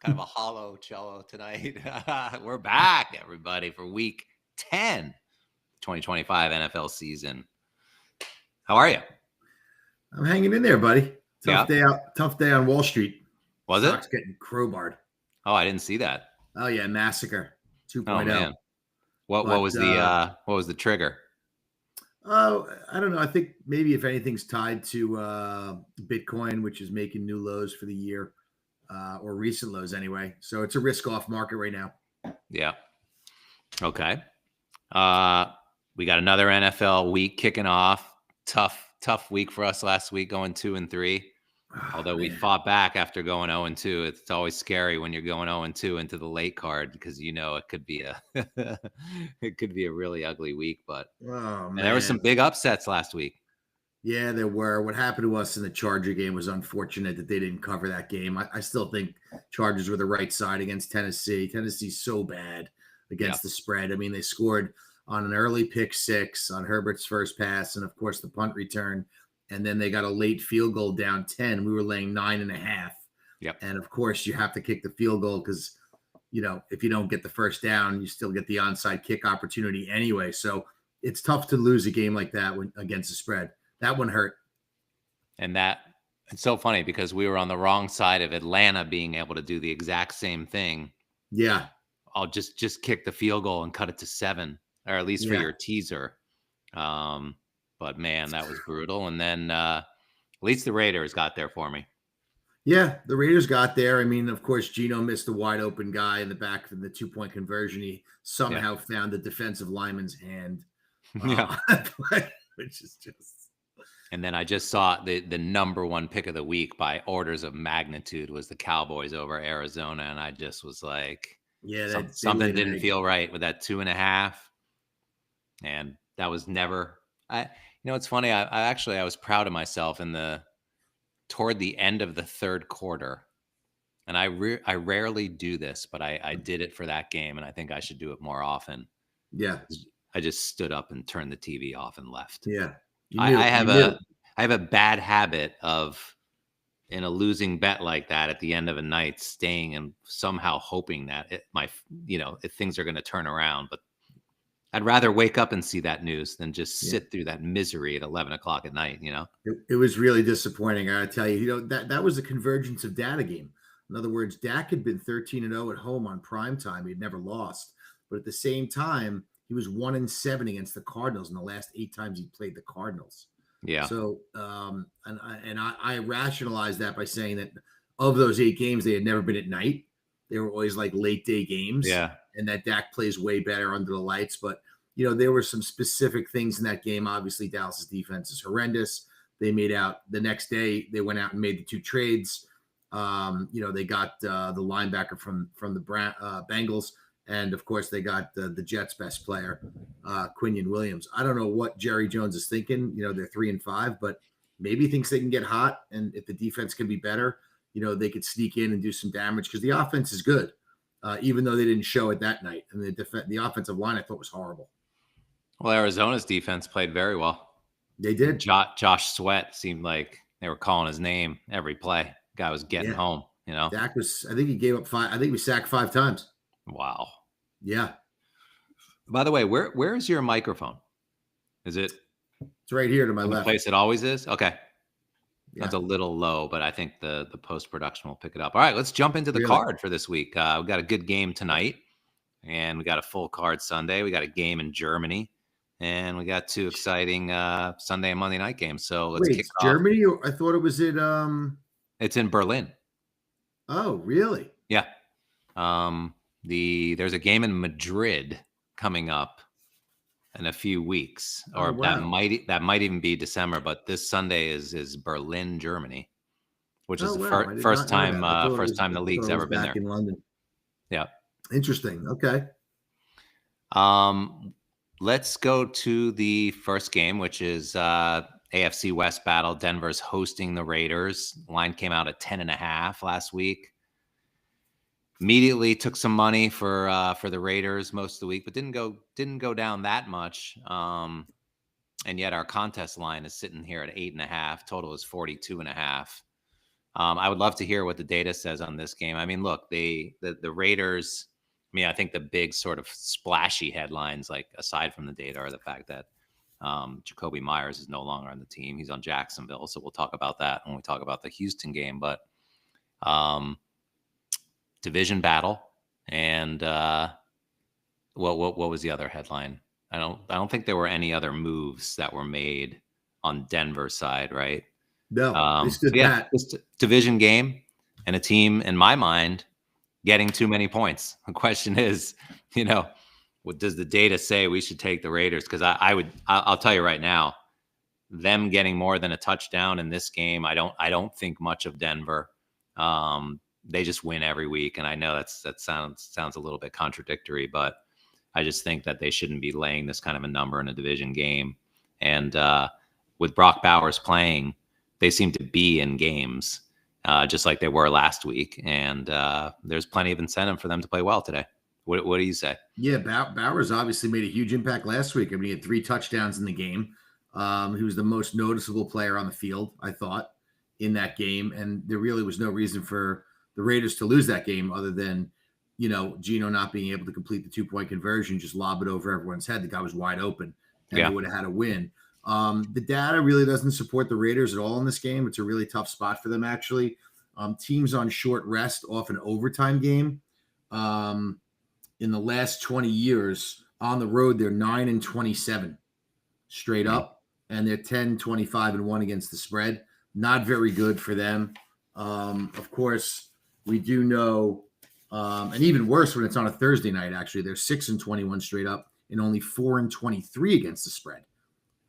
kind of a hollow cello tonight. We're back, everybody, for week 10, 2025 NFL season. How are you? I'm hanging in there, buddy. Yeah. Tough day on Wall Street. Was Stocks it? getting crowbarred. Oh, I didn't see that. Oh yeah, massacre 2.0. Oh man. What But was the trigger? I don't know. I think maybe if anything's tied to Bitcoin, which is making new lows for the year, or recent lows anyway. So it's a risk-off market right now. Yeah. Okay. We got another NFL week kicking off. Tough week for us last week, going 2-3. Although we fought back after going 0-2. It's always scary when you're going 0-2 into the late card because it could be a really ugly week. But and there were some big upsets last week. Yeah, there were. What happened to us in the Charger game was unfortunate that they didn't cover that game. I still think Chargers were the right side against Tennessee. Tennessee's so bad against the spread. I mean, they scored on an early pick six on Herbert's first pass, and of course the punt return. And then they got a late field goal down 10. We were laying 9.5. Yep. And of course, you have to kick the field goal because, if you don't get the first down, you still get the onside kick opportunity anyway. So it's tough to lose a game like that against the spread. That one hurt. And it's so funny because we were on the wrong side of Atlanta being able to do the exact same thing. Yeah. I'll just kick the field goal and cut it to 7, or at least for your teaser. But man, that was brutal. And then at least the Raiders got there for me. Yeah, the Raiders got there. I mean, of course, Geno missed a wide open guy in the back from the 2-point conversion. He somehow found the defensive lineman's hand. Which is just. And then I just saw the number one pick of the week by orders of magnitude was the Cowboys over Arizona. And I just was like, something didn't feel right with that 2.5. And that was never, it's funny. I was proud of myself toward the end of the third quarter. And I rarely do this, but I did it for that game. And I think I should do it more often. Yeah. I just stood up and turned the TV off and left. Yeah. I have a bad habit of, in a losing bet like that at the end of a night, staying and somehow hoping that if things are going to turn around. But I'd rather wake up and see that news than just sit through that misery at 11 o'clock at night. It was really disappointing. I tell you, that was a convergence of data game. In other words, Dak had been 13-0 at home on prime time. He'd never lost, but at the same time, he was 1-7 against the Cardinals in the last 8 times he played the Cardinals. Yeah. So, I rationalized that by saying that of those 8 games, they had never been at night. They were always like late day games. Yeah. And that Dak plays way better under the lights. But, there were some specific things in that game. Obviously, Dallas's defense is horrendous. They made out the next day. They went out and made the 2 trades. They got the linebacker from the Bengals. And of course, they got the Jets' best player, Quinnen Williams. I don't know what Jerry Jones is thinking. They're 3-5, but maybe he thinks they can get hot. And if the defense can be better, they could sneak in and do some damage because the offense is good, even though they didn't show it that night. And the offensive line I thought was horrible. Well, Arizona's defense played very well. They did. Josh Sweat seemed like they were calling his name every play. Guy was getting home. Dak was. I think he gave up 5. I think he was sacked 5 times. Wow. Yeah. By the way, where is your microphone? Is it? It's right here to my left. The place it always is? Okay. That's a little low, but I think the post-production will pick it up. All right, let's jump into the card for this week. We got a good game tonight, and we got a full card Sunday. We got a game in Germany, and we got 2 exciting Sunday and Monday night games. So let's kick off. Germany? I thought it was in It's in Berlin. Oh, really? Yeah. There's a game in Madrid coming up in a few weeks, or that might even be December. But this Sunday is Berlin, Germany, which is the first time the league's ever been there. In London. Yeah. Interesting. Okay. Let's go to the first game, which is AFC West battle. Denver's hosting the Raiders. Line came out at 10.5 last week. Immediately took some money for the Raiders most of the week, but didn't go down that much. And yet our contest line is sitting here at 8.5. Total is 42.5. I would love to hear what the data says on this game. I mean, look, the Raiders. I mean, I think the big sort of splashy headlines, like aside from the data, are the fact that Jacoby Myers is no longer on the team. He's on Jacksonville, so we'll talk about that when we talk about the Houston game. But division battle, and what was the other headline? I don't think there were any other moves that were made on Denver's side, right? No, just division game and a team, in my mind, getting too many points. The question is, what does the data say we should take the Raiders? Because I'll tell you right now, them getting more than a touchdown in this game, I don't think much of Denver. They just win every week, and I know that sounds a little bit contradictory, but I just think that they shouldn't be laying this kind of a number in a division game. And with Brock Bowers playing, they seem to be in games, just like they were last week. And there's plenty of incentive for them to play well today. What do you say? Yeah, Bowers obviously made a huge impact last week. I mean, he had 3 touchdowns in the game. He was the most noticeable player on the field, I thought, in that game. And there really was no reason for the Raiders to lose that game other than, Geno not being able to complete the 2-point conversion, just lob it over everyone's head. The guy was wide open, and they would have had a win. The data really doesn't support the Raiders at all in this game. It's a really tough spot for them, actually. Teams on short rest off an overtime game. In the last 20 years on the road, they're 9-27 straight up, and they're 10-25-1 against the spread. Not very good for them. Of course, we do know, and even worse when it's on a Thursday night, actually, they're 6-21 straight up and only 4-23 against the spread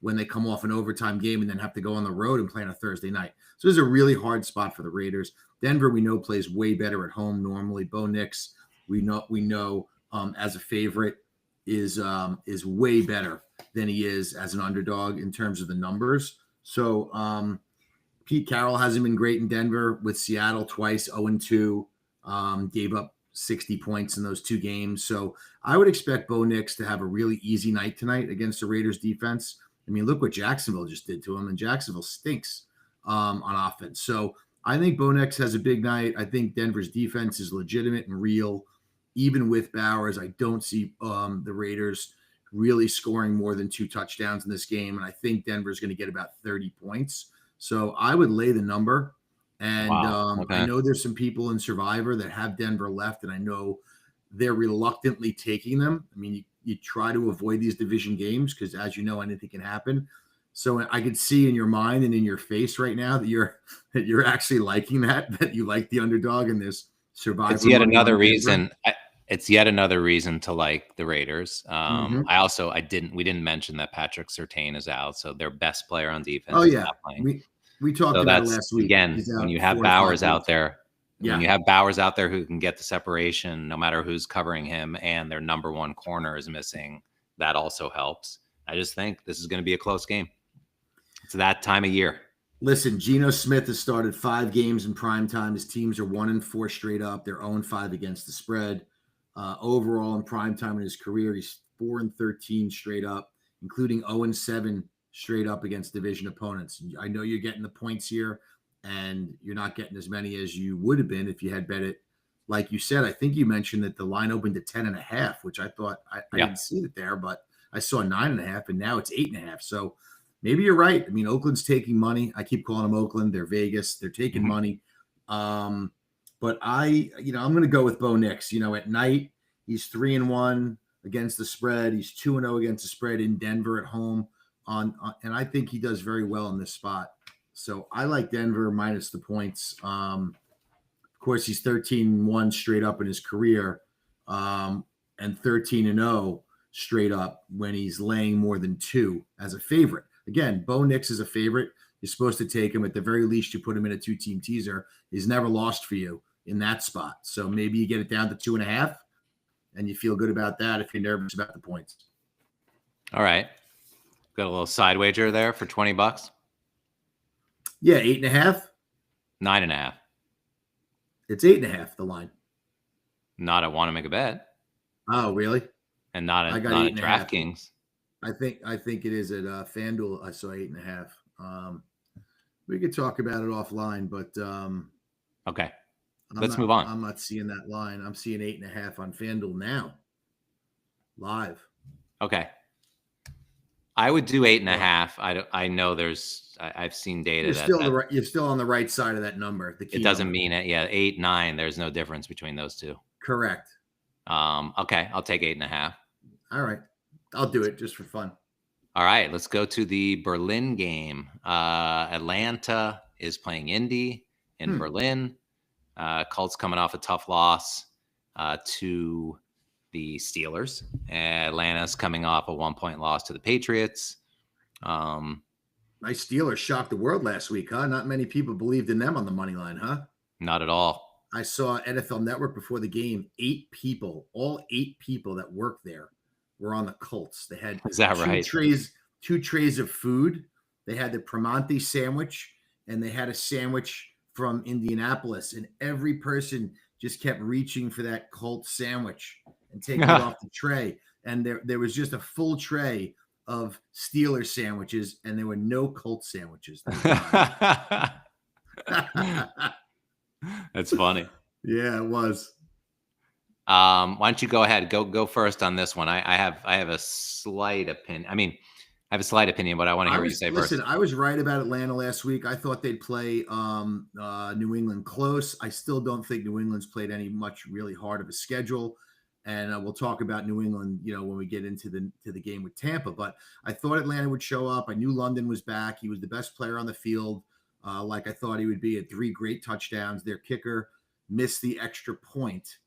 when they come off an overtime game and then have to go on the road and play on a Thursday night. So it's a really hard spot for the Raiders. Denver, we know, plays way better at home normally. Bo Nix, we know as a favorite is way better than he is as an underdog in terms of the numbers. So Pete Carroll hasn't been great in Denver with Seattle twice, 0-2, gave up 60 points in those 2 games. So I would expect Bo Nix to have a really easy night tonight against the Raiders defense. I mean, look what Jacksonville just did to him, and Jacksonville stinks on offense. So I think Bo Nix has a big night. I think Denver's defense is legitimate and real. Even with Bowers, I don't see the Raiders really scoring more than 2 touchdowns in this game. And I think Denver's going to get about 30 points. So I would lay the number. And okay. I know there's some people in Survivor that have Denver left, and I know they're reluctantly taking them. I mean, you try to avoid these division games because, as you know, anything can happen. So I could see in your mind and in your face right now that you're actually liking that you like the underdog in this Survivor. It's yet another reason. It's yet another reason to like the Raiders. We didn't mention that Patrick Surtain is out, so their best player on defense is not playing. We talked about it last week. Again, when you have Bowers out there, when you have Bowers out there who can get the separation no matter who's covering him, and their number 1 corner is missing, that also helps. I just think this is going to be a close game. It's that time of year. Listen, Geno Smith has started 5 games in prime time. His teams are 1-4 straight up. They're 0-5 against the spread. Overall in prime time in his career, he's 4-13 straight up, including 0-7 straight up against division opponents. I know you're getting the points here, and you're not getting as many as you would have been if you had bet it. Like you said, I think you mentioned that the line opened at 10.5, which I thought I didn't see it there, but I saw 9.5, and now it's 8.5. So maybe you're right. I mean, Oakland's taking money. I keep calling them Oakland. They're Vegas. They're taking money. But I'm going to go with Bo Nix. At night, he's 3-1 against the spread. He's 2-0 against the spread in Denver at home. And I think he does very well in this spot. So I like Denver minus the points. Of course, he's 13-1 straight up in his career, and 13-0 straight up when he's laying more than 2 as a favorite. Again, Bo Nix is a favorite. You're supposed to take him. At the very least, you put him in a 2-team teaser. He's never lost for you in that spot. So maybe you get it down to 2.5, and you feel good about that if you're nervous about the points. All right. Got a little side wager there for $20. Yeah, 8.5. 9.5. It's 8.5. The line. Not at Want to Make a Bet. Oh, really? And not at DraftKings. I think it is at FanDuel. I saw 8.5. We could talk about it offline, but Okay. Let's move on. I'm not seeing that line. I'm seeing 8.5 on FanDuel now. Live. Okay. I would do 8.5. I know I've seen data. You're still on the right side of that number. It doesn't mean it. Yeah. 8, 9. There's no difference between those two. Correct. Okay. I'll take 8.5. All right. I'll do it just for fun. All right. Let's go to the Berlin game. Atlanta is playing Indy in Berlin. Colts coming off a tough loss to the Steelers. Atlanta's coming off a 1-point loss to the Patriots. My Steelers shocked the world last week, huh? Not many people believed in them on the money line, huh? Not at all. I saw NFL Network before the game. All 8 people that worked there were on the Colts. They had two trays of food. They had the Primanti sandwich, and they had a sandwich from Indianapolis, and every person just kept reaching for that Colts sandwich and taking it off the tray. And there was just a full tray of Steelers sandwiches, and there were no Colts sandwiches. That's funny. Yeah, it was. Why don't you go ahead? Go first on this one. I have a slight opinion. I mean, I have a slight opinion, but I want to hear what you say first. Listen, I was right about Atlanta last week. I thought they'd play New England close. I still don't think New England's played any much really hard of a schedule. And we'll talk about New England, when we get into the game with Tampa. But I thought Atlanta would show up. I knew London was back. He was the best player on the field, like I thought he would be. At 3 great touchdowns. Their kicker missed the extra point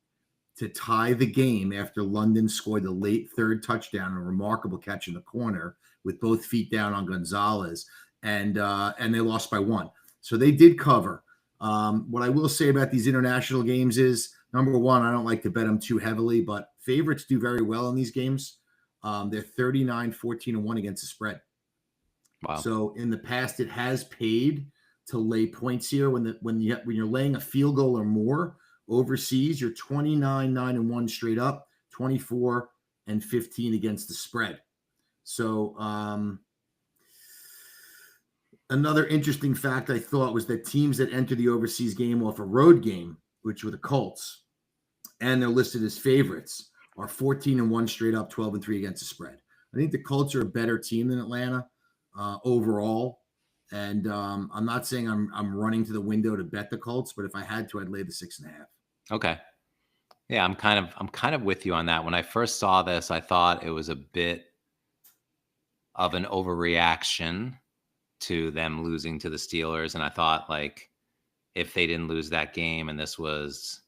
to tie the game after London scored the late 3rd touchdown, a remarkable catch in the corner with both feet down on Gonzalez, and they lost by 1. So they did cover. What I will say about these international games is, number one, I don't like to bet them too heavily, but favorites do very well in these games. They're 39-14-1 against the spread. Wow. So in the past, it has paid to lay points here. When you're laying a field goal or more overseas, you're 29-9-1 straight up, 24-15 against the spread. So another interesting fact I thought was that teams that enter the overseas game off a road game, which were the Colts, and they're listed as favorites, are 14-1 straight up, 12-3 against the spread. I think the Colts are a better team than Atlanta overall. And I'm not saying I'm running to the window to bet the Colts, but if I had to, I'd lay the 6.5. Okay. Yeah, I'm kind of with you on that. When I first saw this, I thought it was a bit of an overreaction to them losing to the Steelers. And I thought, like, if they didn't lose that game and this was,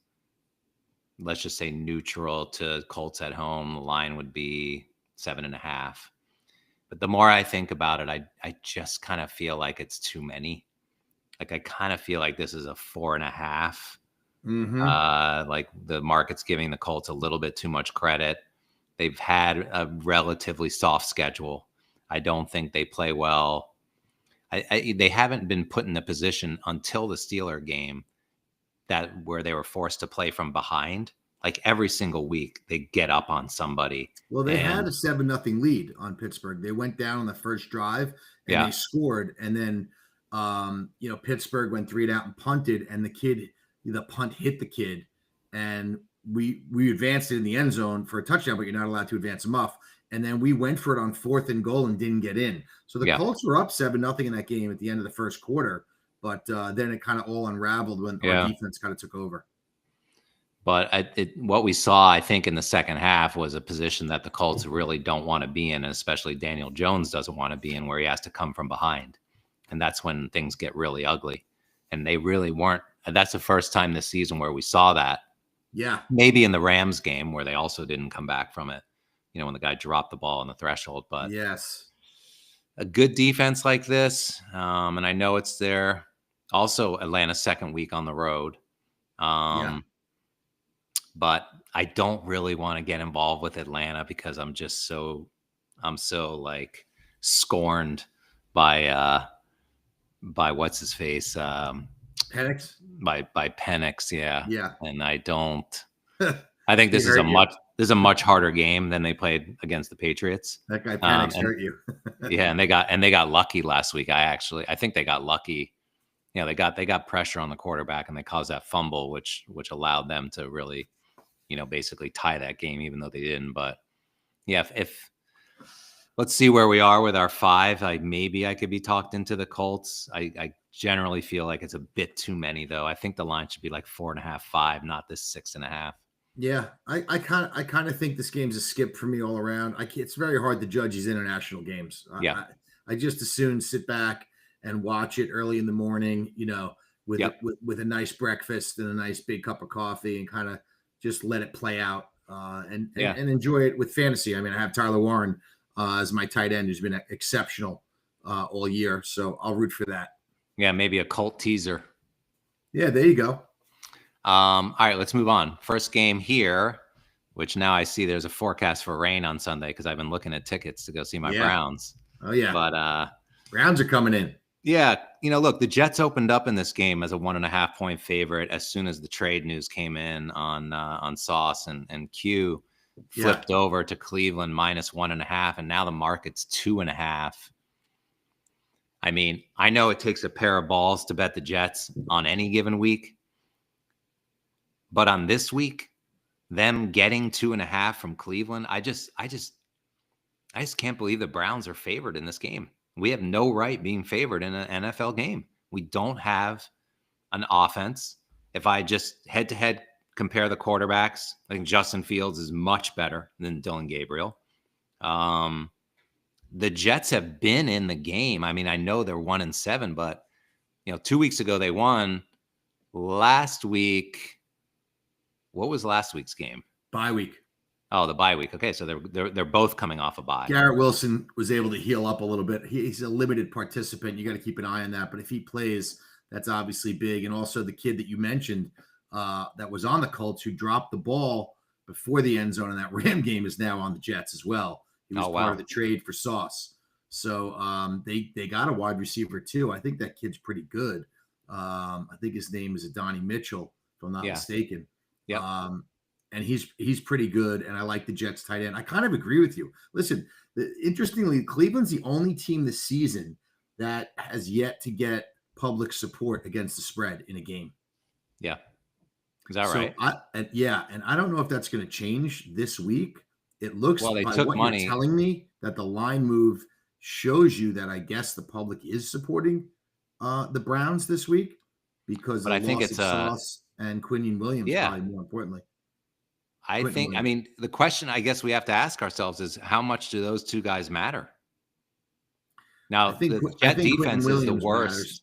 let's just say, neutral to Colts at home, the line would be 7.5. But the more I think about it, I just kind of feel like it's too many. Like, I kind of feel like this is a 4.5. Like the market's giving the Colts a little bit too much credit. They've had a relatively soft schedule. I don't think they play well. They haven't been put in a position until the Steeler game where they were forced to play from behind. Like every single week, they get up on somebody. Well, they had a 7-0 lead on Pittsburgh. They went down on the first drive and they scored. And then, Pittsburgh went 3 out and punted, and the punt hit the kid. And we advanced it in the end zone for a touchdown, but you're not allowed to advance them off. And then we went for it on 4th and goal and didn't get in. So the Colts were up 7-0 in that game at the end of the first quarter. But then it kind of all unraveled when our defense kind of took over. But what we saw, I think, in the second half was a position that the Colts really don't want to be in, and especially Daniel Jones doesn't want to be in, where he has to come from behind. And that's when things get really ugly. And they really weren't. That's the first time this season where we saw that. Yeah. Maybe in the Rams game where they also didn't come back from it, when the guy dropped the ball on the threshold. But yes, a good defense like this, and I know it's their also Atlanta's second week on the road. But I don't really want to get involved with Atlanta because I'm so like scorned by what's his face, Penix, by Penix, yeah. And I don't. I think this is a much harder game than they played against the Patriots. That guy Penix hurt you. Yeah, and they got lucky last week. I think they got lucky Yeah, they got pressure on the quarterback, and they caused that fumble, which allowed them to really, basically tie that game, even though they didn't. But yeah, if let's see where we are with our 5. Maybe I could be talked into the Colts. I generally feel like it's a bit too many, though. I think the line should be like 4.5, 5, not this 6.5. Yeah, I kind of think this game's a skip for me all around. It's very hard to judge these international games. Yeah. I just as soon sit back and watch it early in the morning, with, with a nice breakfast and a nice big cup of coffee, and kind of just let it play out and enjoy it with fantasy. I mean, I have Tyler Warren as my tight end, who's been exceptional all year, so I'll root for that. Yeah, maybe a Colt teaser. Yeah, there you go. All right, let's move on. First game here, which now I see there's a forecast for rain on Sunday because I've been looking at tickets to go see my Browns. Oh yeah, but Browns are coming in. Yeah, look, the Jets opened up in this game as a 1.5 point favorite as soon as the trade news came in on Sauce and Q. Flipped over to Cleveland -1.5, and now the market's 2.5. I mean, I know it takes a pair of balls to bet the Jets on any given week. But on this week, them getting 2.5 from Cleveland, I just can't believe the Browns are favored in this game. We have no right being favored in an NFL game. We don't have an offense. If I just head-to-head compare the quarterbacks, I think Justin Fields is much better than Dylan Gabriel. The Jets have been in the game. I mean, I know they're 1-7, but 2 weeks ago they won. Last week, what was last week's game? Bye week. Oh, the bye week. Okay, so they're both coming off a bye. Garrett Wilson was able to heal up a little bit. He's a limited participant. You got to keep an eye on that. But if he plays, that's obviously big. And also the kid that you mentioned that was on the Colts who dropped the ball before the end zone in that Ram game is now on the Jets as well. He was part of the trade for Sauce. So they got a wide receiver too. I think that kid's pretty good. I think his name is Adonai Mitchell, if I'm not mistaken. Yeah. And he's pretty good, and I like the Jets tight end. I kind of agree with you. Listen, interestingly, Cleveland's the only team this season that has yet to get public support against the spread in a game. Yeah. Is that right? And I don't know if that's going to change this week. It looks they by took what money. You're telling me that the line move shows you that I guess the public is supporting the Browns this week because but I think it's Sauce and Quinton Williams, probably more importantly. I mean, the question I guess we have to ask ourselves is how much do those two guys matter? Now, the Jet defense is the worst.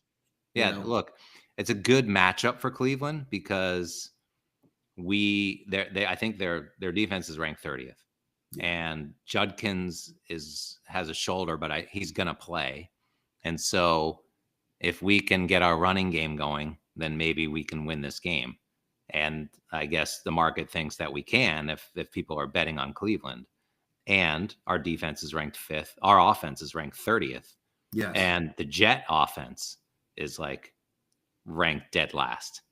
Matters, look, it's a good matchup for Cleveland because I think their defense is ranked 30th. And Judkins has a shoulder, but he's going to play. And so if we can get our running game going, then maybe we can win this game. And I guess the market thinks that we can if people are betting on Cleveland. And our defense is ranked 5th. Our offense is ranked 30th. Yes. And the Jet offense is like ranked dead last.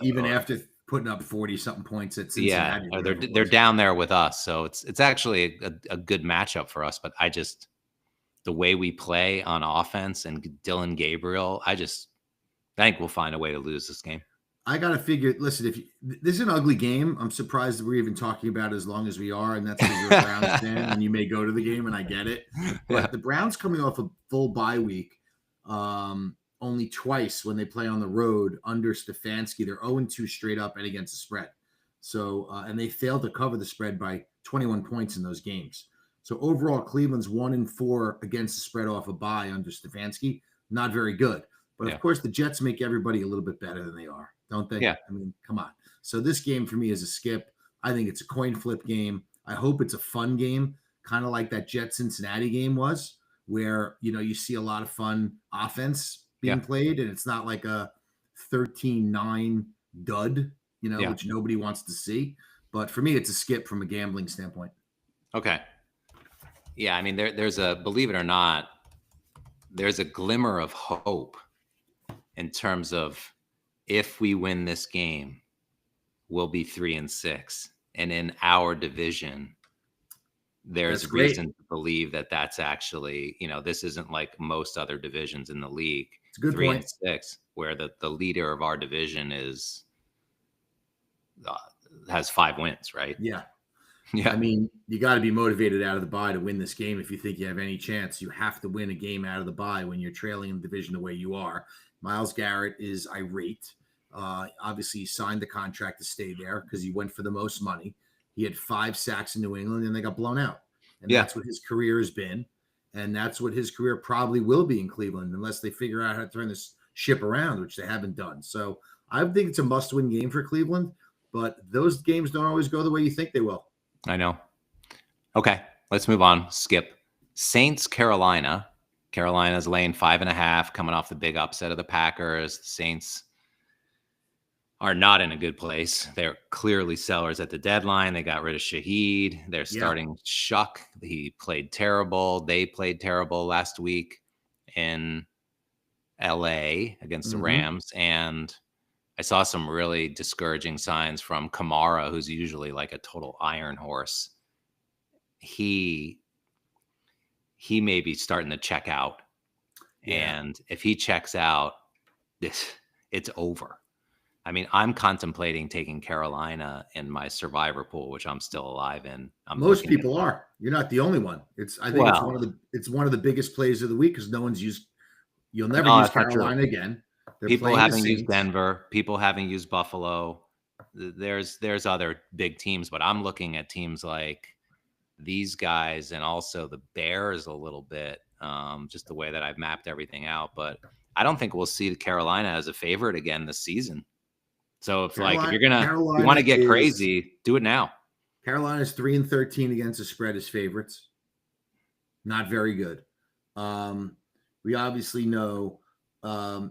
Even after putting up 40-something points at Cincinnati. Yeah, they're down there with us. So it's actually a good matchup for us. But the way we play on offense and Dylan Gabriel, I think we'll find a way to lose this game. I got to figure, listen, this is an ugly game. I'm surprised that we're even talking about it as long as we are. And that's because you're a Browns fan and you may go to the game, and I get it. But the Browns coming off a full bye week, only twice when they play on the road under Stefanski, they're 0-2 straight up and against the spread. So, and they failed to cover the spread by 21 points in those games. So overall, Cleveland's 1-4 against the spread off a bye under Stefanski. Not very good. But of course, the Jets make everybody a little bit better than they are, don't they? Yeah. I mean, come on. So this game for me is a skip. I think it's a coin flip game. I hope it's a fun game, kind of like that Jet-Cincinnati game was, where, you see a lot of fun offense being played, and it's not like a 13-9 dud, which nobody wants to see. But for me, it's a skip from a gambling standpoint. Okay. Yeah, I mean, there's believe it or not, there's a glimmer of hope in terms of if we win this game, we'll be 3-6. And in our division, there's reason to believe that that's actually, this isn't like most other divisions in the league. It's a good 3-6. where the leader of our division has 5 wins, right? Yeah. Yeah. I mean, you got to be motivated out of the bye to win this game. If you think you have any chance, you have to win a game out of the bye when you're trailing in the division the way you are. Myles Garrett is irate. Obviously, he signed the contract to stay there because he went for the most money. He had 5 sacks in New England and they got blown out. And that's what his career has been. And that's what his career probably will be in Cleveland unless they figure out how to turn this ship around, which they haven't done. So I think it's a must-win game for Cleveland, but those games don't always go the way you think they will. I know. Okay, let's move on. Skip. Saints, Carolina. Carolina's laying 5.5, coming off the big upset of the Packers. The Saints are not in a good place. They're clearly sellers at the deadline. They got rid of Shaheed. They're starting Shuck. He played terrible. They played terrible last week in LA against the Rams. And I saw some really discouraging signs from Kamara, who's usually like a total iron horse. He may be starting to check out. And if he checks out, it's over. I mean, I'm contemplating taking Carolina in my survivor pool, which I'm still alive in. Most people are. You're not the only one. I think it's one of the biggest plays of the week because no one's used. You'll never use Carolina again. People haven't used Denver. People haven't used Buffalo. There's other big teams, but I'm looking at teams like these guys and also the Bears a little bit, just the way that I've mapped everything out. But I don't think we'll see Carolina as a favorite again this season. So if if you're gonna you want to get crazy, do it now. Carolina's 3-13 against the spread as favorites. Not very good. We obviously know,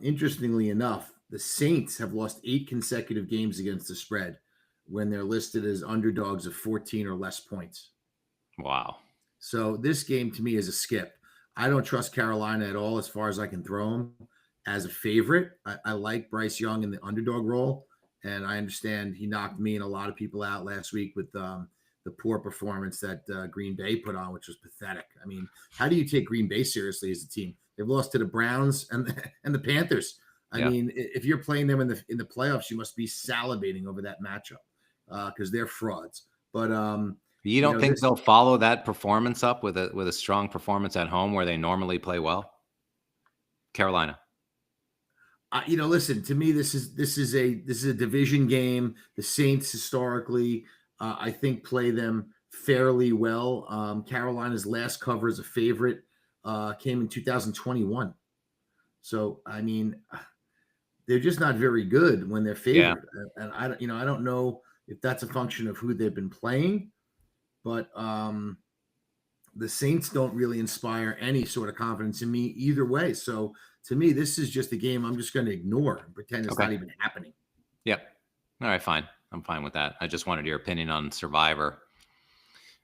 interestingly enough, the Saints have lost 8 consecutive games against the spread when they're listed as underdogs of 14 or less points. Wow. So this game to me is a skip. I don't trust Carolina at all as far as I can throw them as a favorite. I like Bryce Young in the underdog role. And I understand he knocked me and a lot of people out last week with the poor performance that Green Bay put on, which was pathetic. I mean, how do you take Green Bay seriously as a team? They've lost to the Browns and the Panthers. I mean, if you're playing them in the playoffs, you must be salivating over that matchup because they're frauds. But you don't think they'll follow that performance up with a strong performance at home where they normally play well? Carolina. Listen, to me, this is a division game. The Saints historically, I think, play them fairly well. Carolina's last cover as a favorite came in 2021. So, I mean, they're just not very good when they're favored. Yeah. And I don't know if that's a function of who they've been playing, but the Saints don't really inspire any sort of confidence in me either way. So, to me, this is just a game I'm just going to ignore and pretend it's not even happening. Yep. All right, fine. I'm fine with that. I just wanted your opinion on Survivor.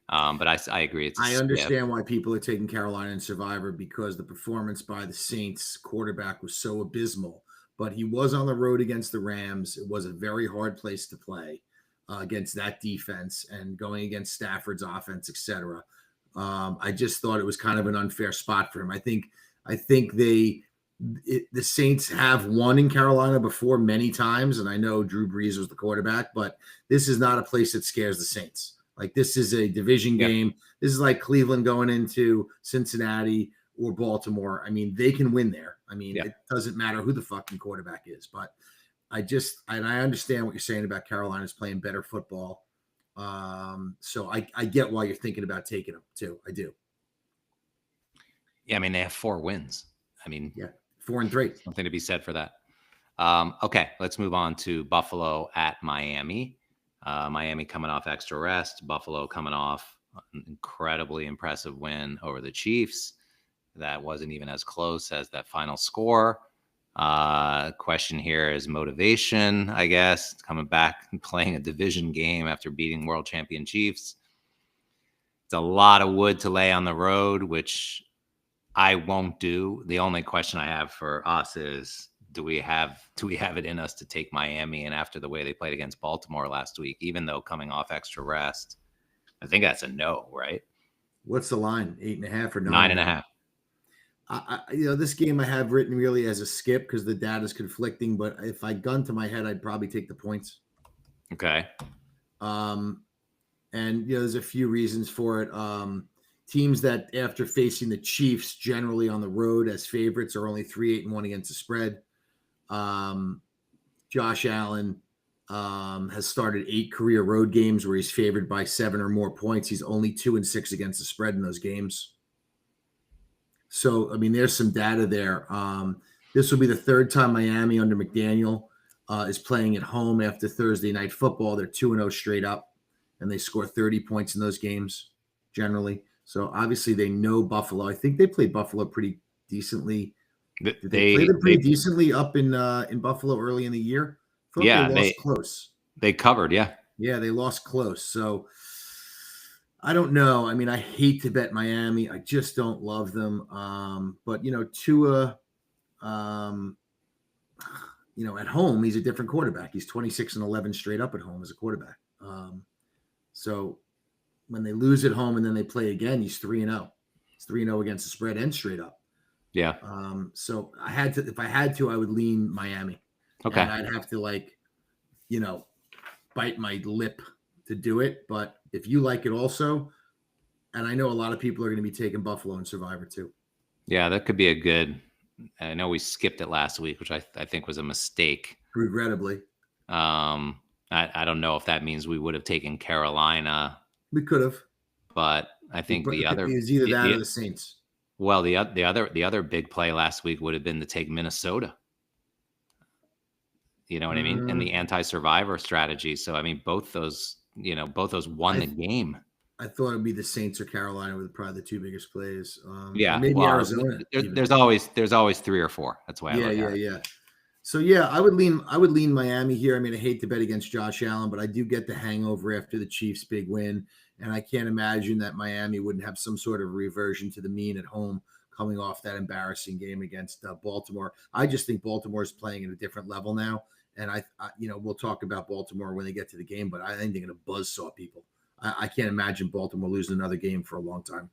But I agree. I understand why people are taking Carolina in Survivor because the performance by the Saints quarterback was so abysmal. But he was on the road against the Rams. It was a very hard place to play against that defense and going against Stafford's offense, etc. I just thought it was kind of an unfair spot for him. I think the Saints have won in Carolina before many times, and I know Drew Brees was the quarterback, but this is not a place that scares the Saints. Like, this is a division game. This is like Cleveland going into Cincinnati or Baltimore. I mean, they can win there. I mean, it doesn't matter who the fucking quarterback is, but I understand what you're saying about Carolina's playing better football. So I get why you're thinking about taking them too. I do. Yeah. I mean, they have 4 wins. I mean, 4-3. Something to be said for that. Okay, let's move on to Buffalo at Miami. Miami coming off extra rest. Buffalo coming off an incredibly impressive win over the Chiefs. That wasn't even as close as that final score. Question here is motivation, I guess, coming back and playing a division game after beating world champion Chiefs. It's a lot of wood to lay on the road, which I won't do. The only question I have for us is, do we have it in us to take Miami? And after the way they played against Baltimore last week, even though coming off extra rest, I think that's a no, right? What's the line? 8.5 or 9.5? This game I have written really as a skip because the data is conflicting. But if I gun to my head, I'd probably take the points. Okay. And there's a few reasons for it. Teams that after facing the Chiefs generally on the road as favorites are only 3-8-1 against the spread. Josh Allen has started 8 career road games where he's favored by 7 or more points. He's only 2-6 against the spread in those games. So, I mean, there's some data there. This will be the third time Miami under McDaniel is playing at home after Thursday night football. They're 2-0 straight up, and they score 30 points in those games generally. So, obviously, they know Buffalo. I think they played Buffalo pretty decently. Did they play them pretty decently up in Buffalo early in the year? I thought they lost close. They covered, yeah. Yeah, they lost close. So, I don't know. I mean, I hate to bet Miami. I just don't love them. But Tua, at home, he's a different quarterback. He's 26-11 straight up at home as a quarterback. So when they lose at home and then they play again, he's 3-0. He's 3-0 against the spread and straight up. Yeah. So if I had to, I would lean Miami. Okay. And I'd have to bite my lip to do it. But if you like it also, and I know a lot of people are going to be taking Buffalo and Survivor too. Yeah, that could be a good. I know we skipped it last week, which I think was a mistake. Regrettably. I don't know if that means we would have taken Carolina. We could have. But I think it was either that or the Saints. Well, the other big play last week would have been to take Minnesota. You know what I mean? And the anti-survivor strategy. So I mean, both those won the game. I thought it'd be the Saints or Carolina were probably the 2 biggest plays. Maybe Arizona. There's always 3 or 4. That's why. Yeah. So yeah, I would lean Miami here. I mean, I hate to bet against Josh Allen, but I do get the hangover after the Chiefs' big win, and I can't imagine that Miami wouldn't have some sort of reversion to the mean at home coming off that embarrassing game against Baltimore. I just think Baltimore is playing at a different level now. And I we'll talk about Baltimore when they get to the game, but I think they're going to buzzsaw people. I can't imagine Baltimore losing another game for a long time.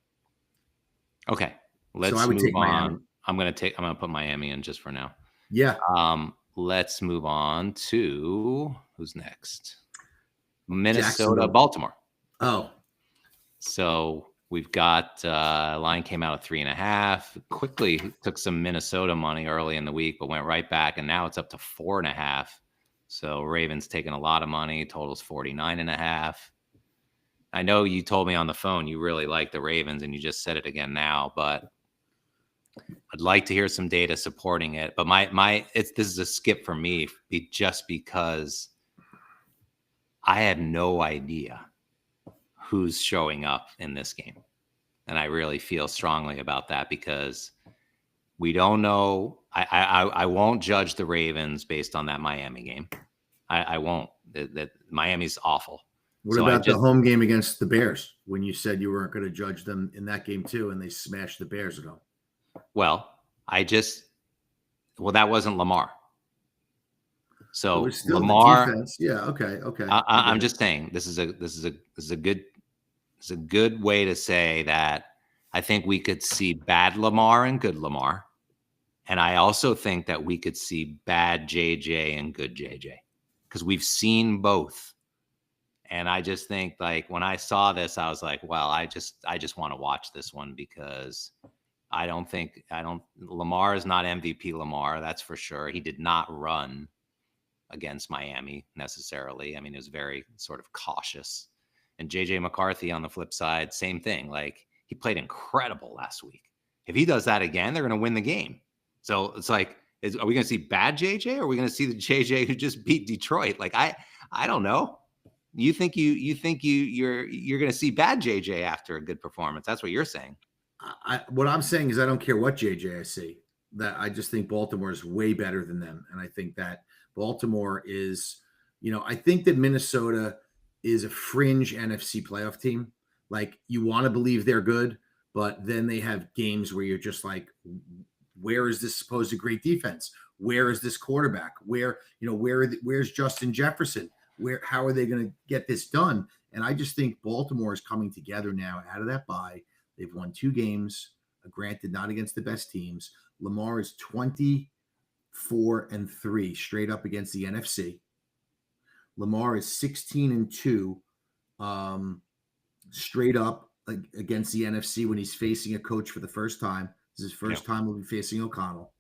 Okay, let's move on. Miami. I'm going to put Miami in just for now. Yeah. Let's move on to who's next. Minnesota, Baltimore. Oh, so we've got line came out at 3.5. Quickly took some Minnesota money early in the week, but went right back, and now it's up to 4.5. So Ravens taking a lot of money. Totals 49.5. I know you told me on the phone you really like the Ravens, and you just said it again now, but I'd like to hear some data supporting it. But this is a skip for me, just because I have no idea who's showing up in this game. And I really feel strongly about that because we don't know. I won't judge the Ravens based on that Miami game. I won't. That Miami's awful. What about the home game against the Bears when you said you weren't going to judge them in that game too, and they smashed the Bears at home? Well, that wasn't Lamar. So Lamar, yeah, okay. I'm just saying this is a good way to say that I think we could see bad Lamar and good Lamar, and I also think that we could see bad JJ and good JJ because we've seen both. And I just think, like, when I saw this, I was like, well, I just want to watch this one because Lamar is not MVP Lamar. That's for sure. He did not run against Miami necessarily. I mean, it was very sort of cautious. And JJ McCarthy on the flip side, same thing. Like, he played incredible last week. If he does that again, they're going to win the game. So it's like, are we going to see bad JJ or are we going to see the JJ who just beat Detroit? Like, I don't know. You think you're going to see bad JJ after a good performance? That's what you're saying. What I'm saying is I don't care what JJ I see. That I just think Baltimore is way better than them, and I think that Baltimore is, I think that Minnesota is a fringe NFC playoff team. Like, you want to believe they're good, but then they have games where you're just like, where is this supposed great defense? Where is this quarterback? Where's Justin Jefferson? How are they going to get this done? And I just think Baltimore is coming together now out of that bye. They've won 2 games Granted, not against the best teams. Lamar is 24-3 straight up against the NFC. Lamar is 16-2 straight up against the NFC when he's facing a coach for the first time. This is his first time we'll be facing O'Connell.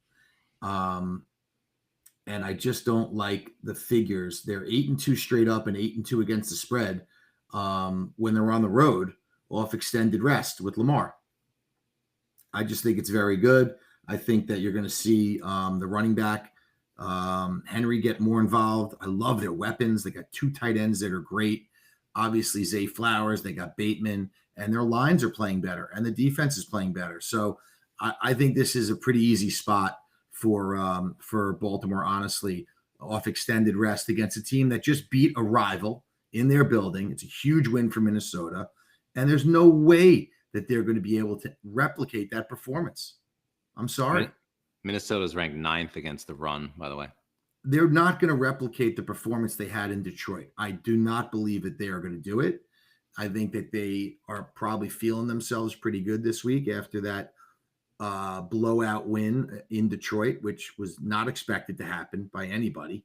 And I just don't like the figures. They're 8-2 straight up and 8-2 against the spread when they're on the road off extended rest with Lamar. I just think it's very good. I think that you're going to see the running back, Henry, get more involved. I love their weapons. They got 2 tight ends that are great. Obviously, Zay Flowers, they got Bateman, and their lines are playing better, and the defense is playing better. So I think this is a pretty easy spot for Baltimore, honestly, off extended rest against a team that just beat a rival in their building. It's a huge win for Minnesota, and there's no way that they're going to be able to replicate that performance. I'm sorry. Minnesota's ranked 9th against the run, by the way. They're not going to replicate the performance they had in Detroit. I do not believe that they are going to do it. I think that they are probably feeling themselves pretty good this week after that blowout win in Detroit, which was not expected to happen by anybody.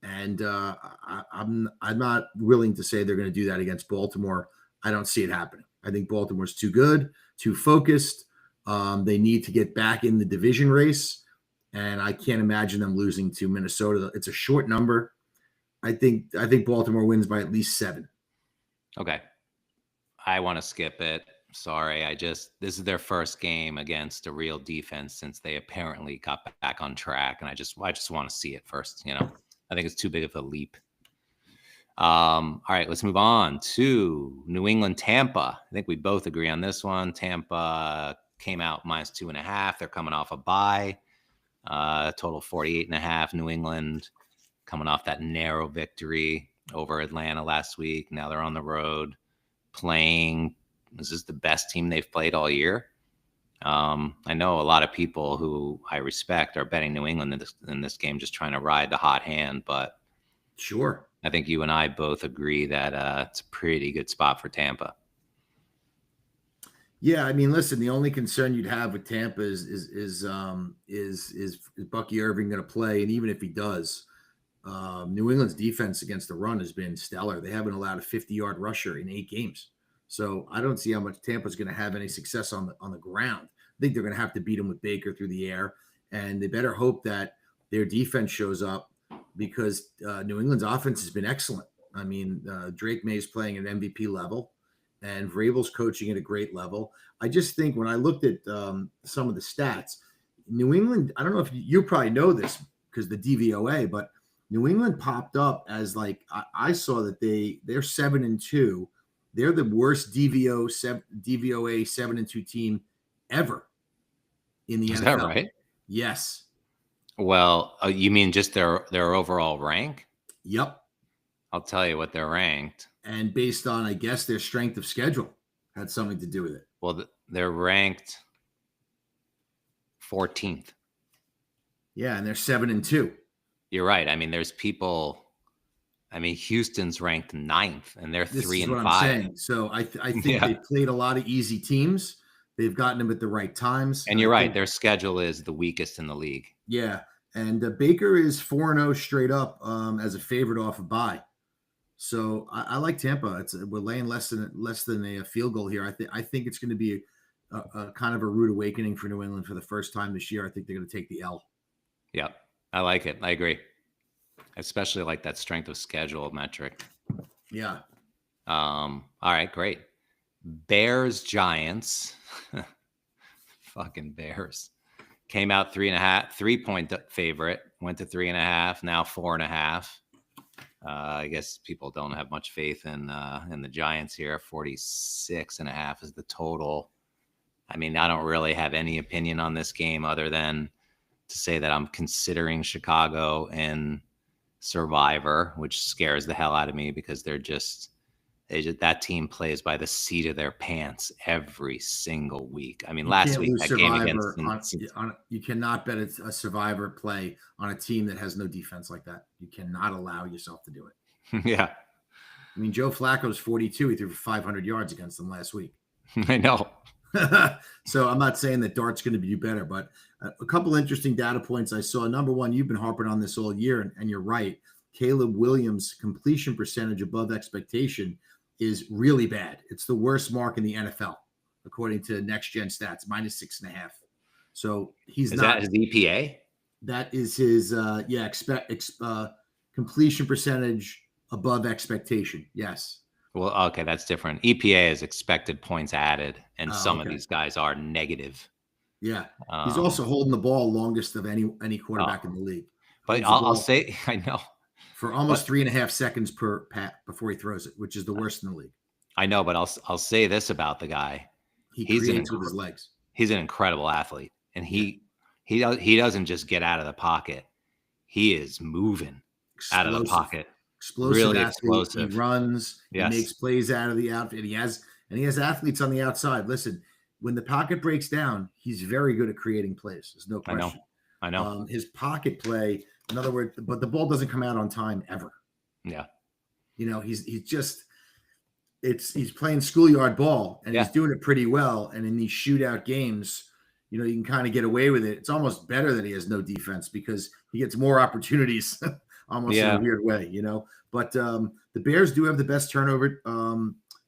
And I'm not willing to say they're going to do that against Baltimore. I don't see it happening. I think Baltimore's too good, too focused. They need to get back in the division race, and I can't imagine them losing to Minnesota. It's a short number. I think Baltimore wins by at least 7. Okay. I want to skip it. Sorry. This is their first game against a real defense since they apparently got back on track. And I just want to see it first. I think it's too big of a leap. All right, let's move on to New England, Tampa. I think we both agree on this one. Tampa came out -2.5. They're coming off a bye. Total 48.5. New England coming off that narrow victory over Atlanta last week. Now they're on the road playing. This is the best team they've played all year. I know a lot of people who I respect are betting New England in this game, just trying to ride the hot hand. But sure, I think you and I both agree that it's a pretty good spot for Tampa. Yeah, I mean, listen, the only concern you'd have with Tampa is Bucky Irving going to play, and even if he does, New England's defense against the run has been stellar. They haven't allowed a 50-yard rusher in 8 games. So I don't see how much Tampa's going to have any success on the ground. I think they're going to have to beat them with Baker through the air, and they better hope that their defense shows up because New England's offense has been excellent. I mean, Drake May's playing at MVP level, and Vrabel's coaching at a great level. I just think when I looked at some of the stats, New England, I don't know if you probably know this because the DVOA, but New England popped up as I saw that they're 7-2. They're the worst DVOA 7-2 team ever in the NFL. Is that right? Yes. Well, you mean just their overall rank? Yep. I'll tell you what they're ranked. And based on, I guess, their strength of schedule had something to do with it. Well, they're ranked 14th. Yeah, and they're 7-2. You're right. I mean, there's people. I mean, Houston's ranked 9th, and they're 3-5. I'm saying. So I think they played a lot of easy teams. They've gotten them at the right times. And you're right. Their schedule is the weakest in the league. Yeah. And Baker is 4-0 straight up as a favorite off a bye. So I like Tampa. We're laying less than a field goal here. I think it's going to be a kind of a rude awakening for New England for the first time this year. I think they're going to take the L. Yeah, I like it. I agree. Especially like that strength of schedule metric. Yeah. All right, great. Bears, Giants. Fucking Bears. Came out 3.5, 3-point favorite, went to 3.5, now 4.5. I guess people don't have much faith in the Giants here. 46.5 is the total. I mean, I don't really have any opinion on this game other than to say that I'm considering Chicago in Survivor, which scares the hell out of me because they just that team plays by the seat of their pants every single week. I mean, last week that game against you cannot bet it's a Survivor play on a team that has no defense like that. You cannot allow yourself to do it. Yeah. I mean, Joe Flacco's 42. He threw for 500 yards against them last week. I know. So I'm not saying that Dart's going to do better, but a couple interesting data points I saw. Number one, you've been harping on this all year, and you're right. Caleb Williams' completion percentage above expectation is really bad. It's the worst mark in the NFL, according to Next Gen Stats, -6.5. So he's is not. Is that his EPA? That is his, completion percentage above expectation. Yes. Well, okay, that's different. EPA is expected points added, and some okay. of these guys are negative. Yeah, he's also holding the ball longest of any quarterback in the league. But I'll say, I know, for almost 3.5 seconds per pat before he throws it, which is the worst in the league. I know, but I'll say this about the guy: he's creates with his legs. He's an incredible athlete, and he doesn't just get out of the pocket; he is moving out of the pocket. Explosive, really explosive. He runs. Yes. He makes plays out of the outfit. He has athletes on the outside. Listen, when the pocket breaks down, he's very good at creating plays. There's no question. I know. His pocket play, in other words, but the ball doesn't come out on time ever. Yeah. He's playing schoolyard ball, and he's doing it pretty well. And in these shootout games, you can kind of get away with it. It's almost better that he has no defense because he gets more opportunities almost in a weird way, But the Bears do have the best turnover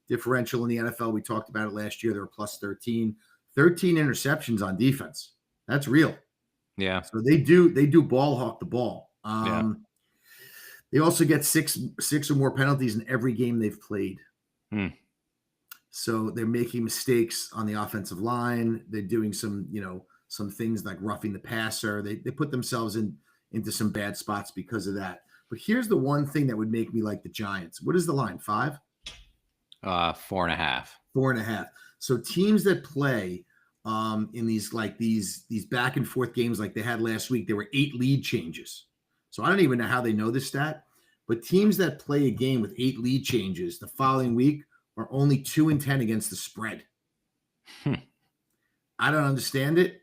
differential in the NFL. We talked about it last year. They're plus 13 interceptions on defense. That's real. Yeah. So they do ball hawk the ball. They also get six or more penalties in every game they've played. So they're making mistakes on the offensive line. They're doing some things like roughing the passer. They put themselves into some bad spots because of that. But here's the one thing that would make me like the Giants. What is the line? 5? 4.5. 4.5. So teams that play in these back and forth games like they had last week, there were 8 lead changes. So I don't even know how they know this stat, but teams that play a game with 8 lead changes the following week are only 2-10 against the spread. I don't understand it,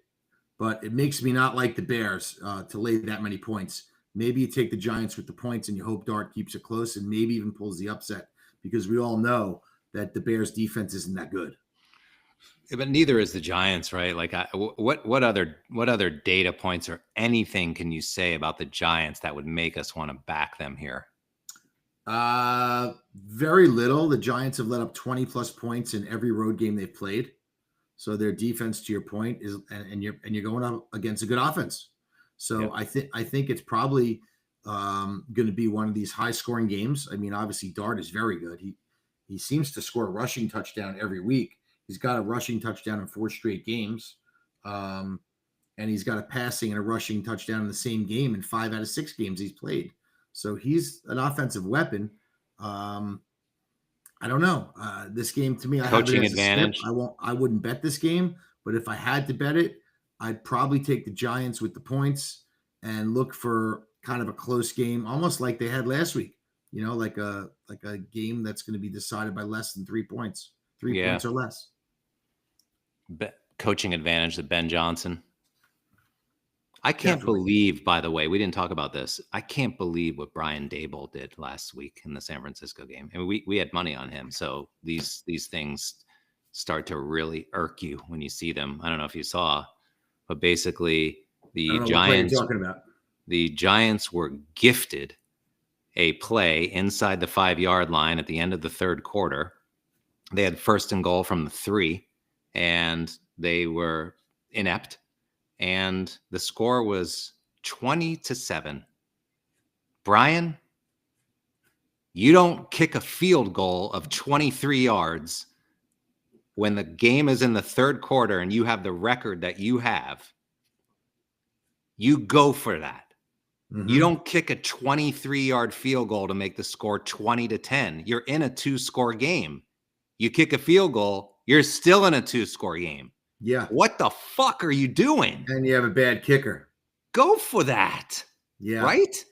but it makes me not like the Bears to lay that many points. Maybe you take the Giants with the points and you hope Dart keeps it close and maybe even pulls the upset, because we all know that the Bears defense isn't that good. But neither is the Giants, right? Like, what other data points or anything can you say about the Giants that would make us want to back them here? Very little. The Giants have let up 20 plus points in every road game they've played. So their defense, to your point, is and you're going up against a good offense. So I think it's probably going to be one of these high scoring games. I mean, obviously Dart is very good. He seems to score a rushing touchdown every week. He's got a rushing touchdown in 4 straight games. And he's got a passing and a rushing touchdown in the same game in 5 out of 6 games he's played. So he's an offensive weapon. I don't know. This game, to me, coaching advantage. I wouldn't bet this game, but if I had to bet it, I'd probably take the Giants with the points and look for kind of a close game, almost like they had last week. Like a game that's going to be decided by less than 3 points, 3 points or less. Coaching advantage to Ben Johnson. I can't believe, by the way, we didn't talk about this. I can't believe what Brian Daboll did last week in the San Francisco game. I mean, we had money on him. So these things start to really irk you when you see them. I don't know if you saw, but basically the Giants were gifted a play inside the 5-yard line at the end of the third quarter. They had 1st and goal from the 3, and they were inept. And the score was 20-7. Brian, you don't kick a field goal of 23 yards when the game is in the third quarter and you have the record that you have. You go for that. Mm-hmm. You don't kick a 23-yard field goal to make the score 20-10. You're in a 2-score game. You kick a field goal, you're still in a 2-score game. Yeah. What the fuck are you doing? And you have a bad kicker. Go for that. Yeah. Right?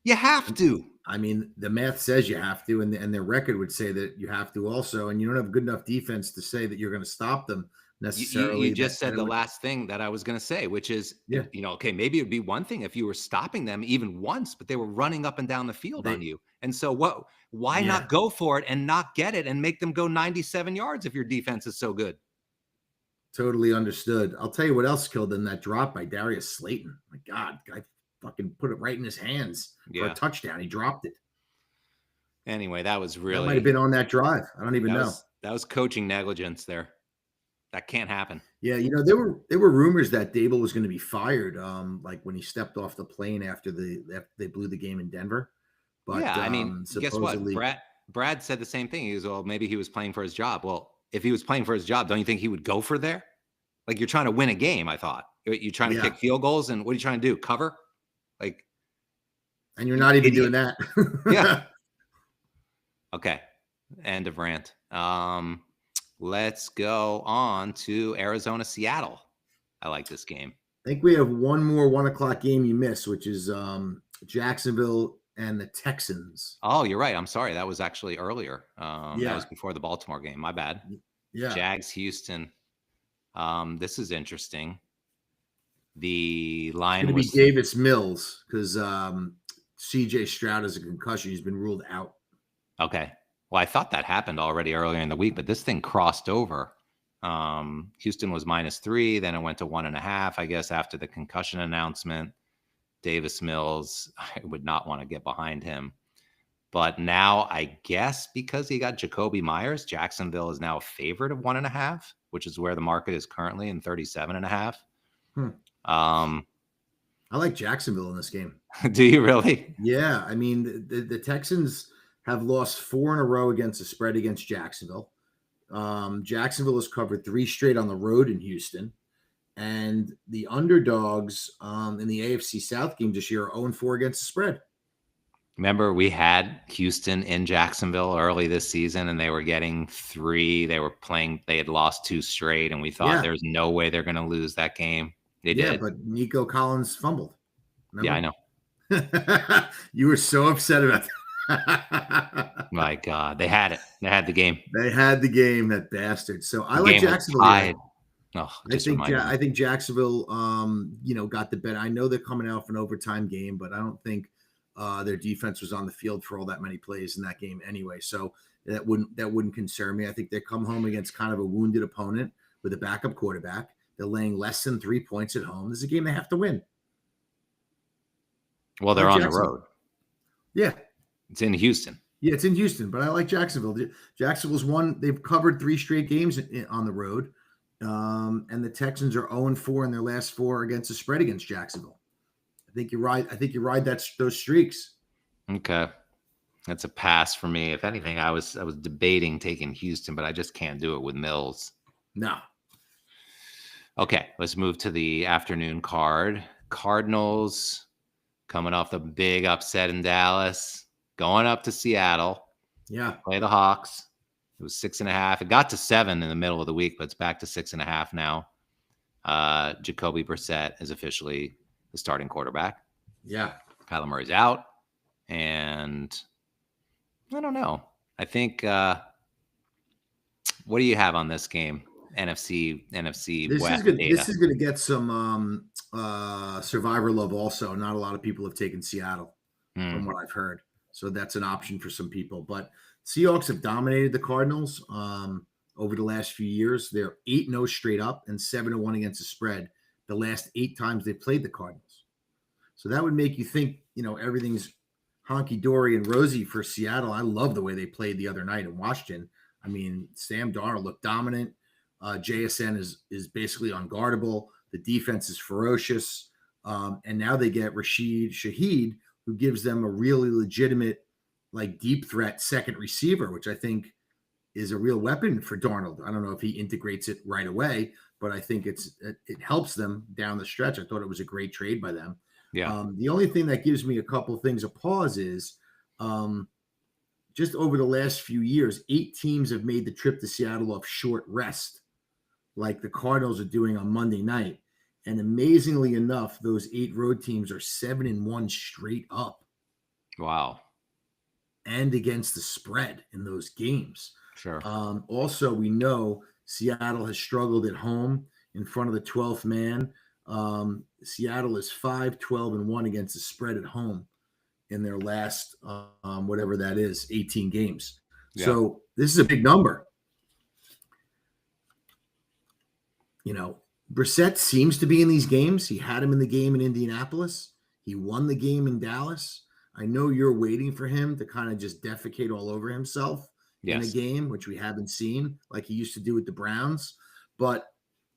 You have to. I mean, the math says you have to, and their record would say that you have to also, and you don't have a good enough defense to say that you're going to stop them. necessarily. You just said the last thing that I was going to say, which is, okay, maybe it'd be one thing if you were stopping them even once, but they were running up and down the field on you. And so why not go for it and not get it and make them go 97 yards if your defense is so good? Totally understood. I'll tell you what else killed in that drop by Darius Slayton. My God, guy fucking put it right in his hands for a touchdown. He dropped it. Anyway, that was really... That might have been on that drive. I don't even know. That was coaching negligence there. That can't happen. Yeah, there were rumors that Dable was going to be fired, like when he stepped off the plane after they blew the game in Denver. But yeah, I mean, supposedly... guess what? Brad said the same thing. He was, well, maybe he was playing for his job. Well, if he was playing for his job, don't you think he would go for there? Like, you're trying to win a game, I thought. You're trying to kick field goals, and what are you trying to do? Cover? Like, and you're not even doing that. Yeah. Okay. End of rant. Let's go on to Arizona, Seattle. I like this game. I think we have one more 1:00 game you missed, which is Jacksonville and the Texans. Oh, you're right. I'm sorry. That was actually earlier. That was before the Baltimore game. My bad. Yeah. Jags, Houston. This is interesting. The line was going to be Davis Mills because CJ Stroud has a concussion. He's been ruled out. Okay. Well, I thought that happened already earlier in the week, but this thing crossed over. Houston was -3. Then it went to 1.5, I guess, after the concussion announcement. Davis Mills, I would not want to get behind him. But now, I guess because he got Jacoby Myers, Jacksonville is now a favorite of 1.5, which is where the market is currently in 37.5. I like Jacksonville in this game. Do you really? Yeah. I mean, the Texans have lost 4 in a row against the spread against Jacksonville. Jacksonville has covered 3 straight on the road in Houston. And the underdogs in the AFC South game this year are 0-4 against the spread. Remember, we had Houston in Jacksonville early this season, and they were getting 3. They had lost 2 straight, and we thought there's no way they're going to lose that game. They did. Yeah, but Nico Collins fumbled. Remember? Yeah, I know. You were so upset about that. My God, they had it. They had the game. They had the game, that bastard. So I like Jacksonville. Oh, I think Jacksonville, got the better. I know they're coming out for an overtime game, but I don't think their defense was on the field for all that many plays in that game anyway. So that wouldn't concern me. I think they come home against kind of a wounded opponent with a backup quarterback. They're laying less than 3 points at home. This is a game they have to win. Well, they're on the road. Yeah. It's in Houston. Yeah, it's in Houston, but I like Jacksonville. Jacksonville's won. They've covered 3 straight games on the road. And the Texans are 0-4 in their last 4 against the spread against Jacksonville. I think you're right. I think you ride those streaks. Okay. That's a pass for me. If anything, I was debating taking Houston, but I just can't do it with Mills. No. Okay, let's move to the afternoon card. Cardinals coming off the big upset in Dallas, going up to Seattle. Yeah. Play the Hawks. It was 6.5. It got to 7 in the middle of the week, but it's back to 6.5 now. Jacoby Brissett is officially the starting quarterback. Yeah. Kyler Murray's out. And I don't know. I think what do you have on this game? NFC West data. This is going to get some survivor love also. Not a lot of people have taken Seattle from what I've heard. So that's an option for some people. But Seahawks have dominated the Cardinals over the last few years. They're 8-0 straight up and 7-1 against the spread the last 8 times they played the Cardinals. So that would make you think, everything's honky-dory and rosy for Seattle. I love the way they played the other night in Washington. I mean, Sam Darnold looked dominant. JSN is basically unguardable. The defense is ferocious. And now they get Rashid Shaheed, who gives them a really legitimate, deep threat second receiver, which I think is a real weapon for Darnold. I don't know if he integrates it right away, but I think it helps them down the stretch. I thought it was a great trade by them. Yeah. The only thing that gives me a couple things of pause is just over the last few years, 8 teams have made the trip to Seattle off short rest, like the Cardinals are doing on Monday night. And amazingly enough, those 8 road teams are 7-1 straight up. Wow. And against the spread in those games. Sure. Also, we know Seattle has struggled at home in front of the 12th man. Seattle is 5-12-1 against the spread at home in their last, whatever that is, 18 games. Yeah. So this is a big number. You know, Brissett seems to be in these games. He had him in the game in Indianapolis. He won the game in Dallas. I know you're waiting for him to kind of just defecate all over himself in a game, which we haven't seen like he used to do with the Browns. But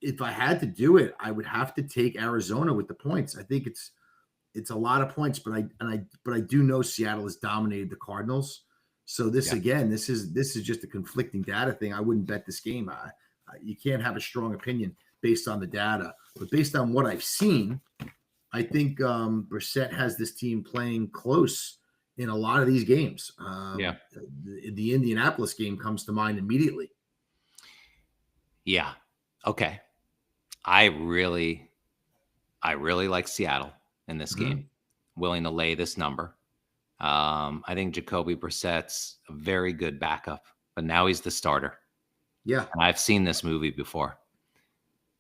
if I had to do it, I would have to take Arizona with the points. I think it's a lot of points, but I do know Seattle has dominated the Cardinals. So this is just a conflicting data thing. I wouldn't bet this game. You can't have a strong opinion based on the data, but based on what I've seen, I think Brissett has this team playing close in a lot of these games. The Indianapolis game comes to mind immediately. Yeah. Okay. I really like Seattle in this game, willing to lay this number. I think Jacoby Brissett's a very good backup, but now he's the starter. Yeah. And I've seen this movie before.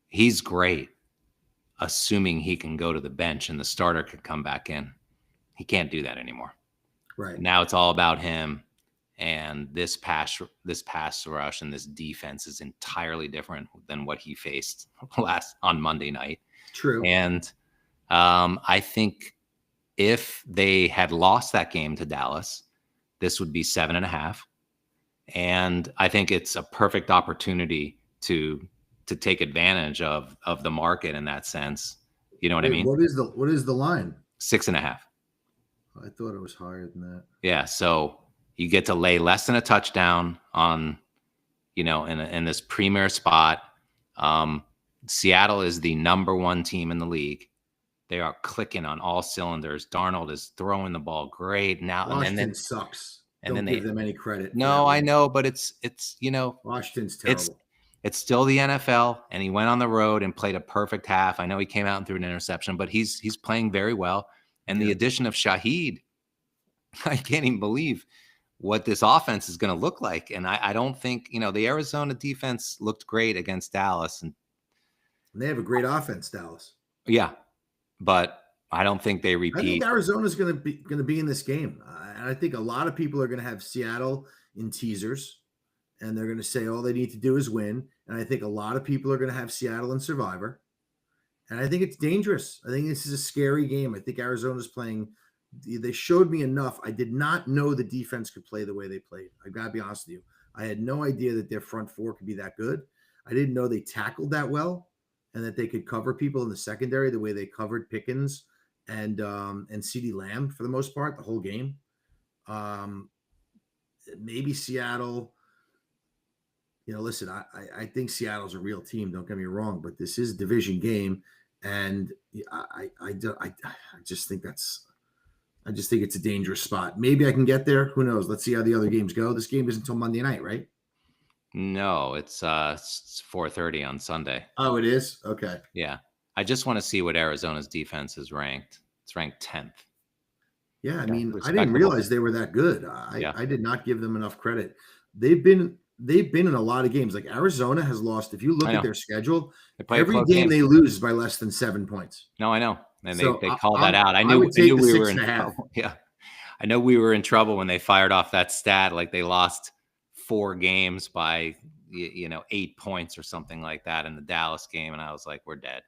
He's great, assuming he can go to the bench and the starter could come back in. He can't do that anymore. Right. Now it's all about him. And this pass rush and this defense is entirely different than what he faced on Monday night. True. And I think if they had lost that game to Dallas, this would be 7.5. And I think it's a perfect opportunity to take advantage of the market in that sense. You know what I mean? What is the line? 6.5. I thought it was higher than that. Yeah. So you get to lay less than a touchdown on, in this premier spot. Seattle is the number one team in the league. They are clicking on all cylinders. Darnold is throwing the ball great now. Washington sucks. Don't give them any credit. No, I know, but it's Washington's terrible. It's still the NFL, and he went on the road and played a perfect half. I know he came out and threw an interception, but he's playing very well. And the addition of Shaheed, I can't even believe what this offense is going to look like. And I don't think, the Arizona defense looked great against Dallas. And they have a great offense, Dallas. Yeah, but I don't think they repeat. I think Arizona's going to be in this game. And I think a lot of people are going to have Seattle in teasers, and they're going to say all they need to do is win. And I think a lot of people are going to have Seattle in Survivor. And I think it's dangerous. I think this is a scary game. I think Arizona's playing. They showed me enough. I did not know the defense could play the way they played. I got to be honest with you. I had no idea that their front four could be that good. I didn't know they tackled that well and that they could cover people in the secondary the way they covered Pickens and CeeDee Lamb for the most part, the whole game. Maybe Seattle. Listen, I think Seattle's a real team. Don't get me wrong, but this is a division game, and I just think it's a dangerous spot. Maybe I can get there. Who knows? Let's see how the other games go. This game isn't until Monday night, right? No, it's 4:30 on Sunday. Oh, it is? Okay. Yeah. I just want to see what Arizona's defense is ranked. It's ranked 10th. Yeah, I mean, I didn't realize they were that good. I did not give them enough credit. They've been in a lot of games. Like Arizona has lost. If you look at their schedule, every game they lose by less than 7 points. No, I know. And they called that out. I knew we were in trouble. Yeah. I know we were in trouble when they fired off that stat. Like they lost 4 games by 8 points or something like that in the Dallas game. And I was like, we're dead.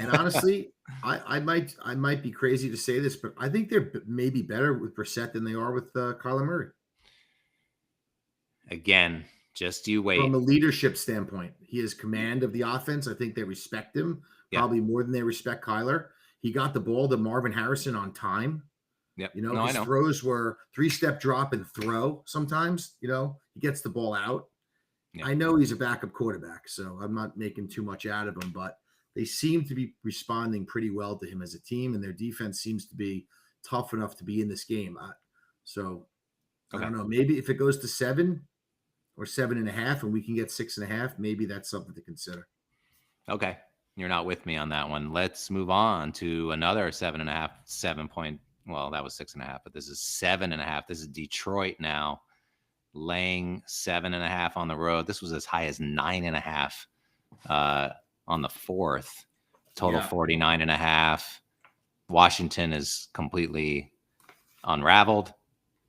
And honestly, I might be crazy to say this, but I think they're maybe better with Brissett than they are with Kyler Murray. Again, just you wait. From a leadership standpoint, he has command of the offense. I think they respect him probably more than they respect Kyler. He got the ball to Marvin Harrison on time. Yep. His throws were 3-step drop and throw sometimes. He gets the ball out. Yep. I know he's a backup quarterback, so I'm not making too much out of him, but they seem to be responding pretty well to him as a team, and their defense seems to be tough enough to be in this game. I don't know. Maybe if it goes to 7 or 7.5 and we can get 6.5, maybe that's something to consider. Okay. You're not with me on that one. Let's move on to another 7.5, 7 point. Well, that was 6.5, but this is 7.5. This is Detroit now laying 7.5 on the road. This was as high as 9.5 on the 4th. Total 49.5. Washington is completely unraveled.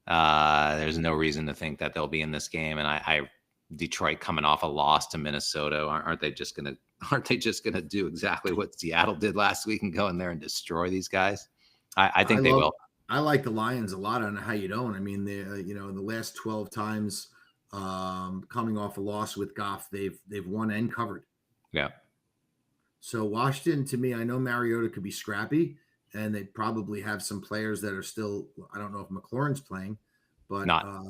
There's no reason to think that they'll be in this game. And Detroit coming off a loss to Minnesota, aren't they just gonna do exactly what Seattle did last week and go in there and destroy these guys? I think they will. I like the Lions a lot. I don't know how you don't. I mean, they in the last 12 times coming off a loss with Goff, they've won and covered. Yeah. So Washington, to me, I know Mariota could be scrappy, and they probably have some players that are still. I don't know if McLaurin's playing, but I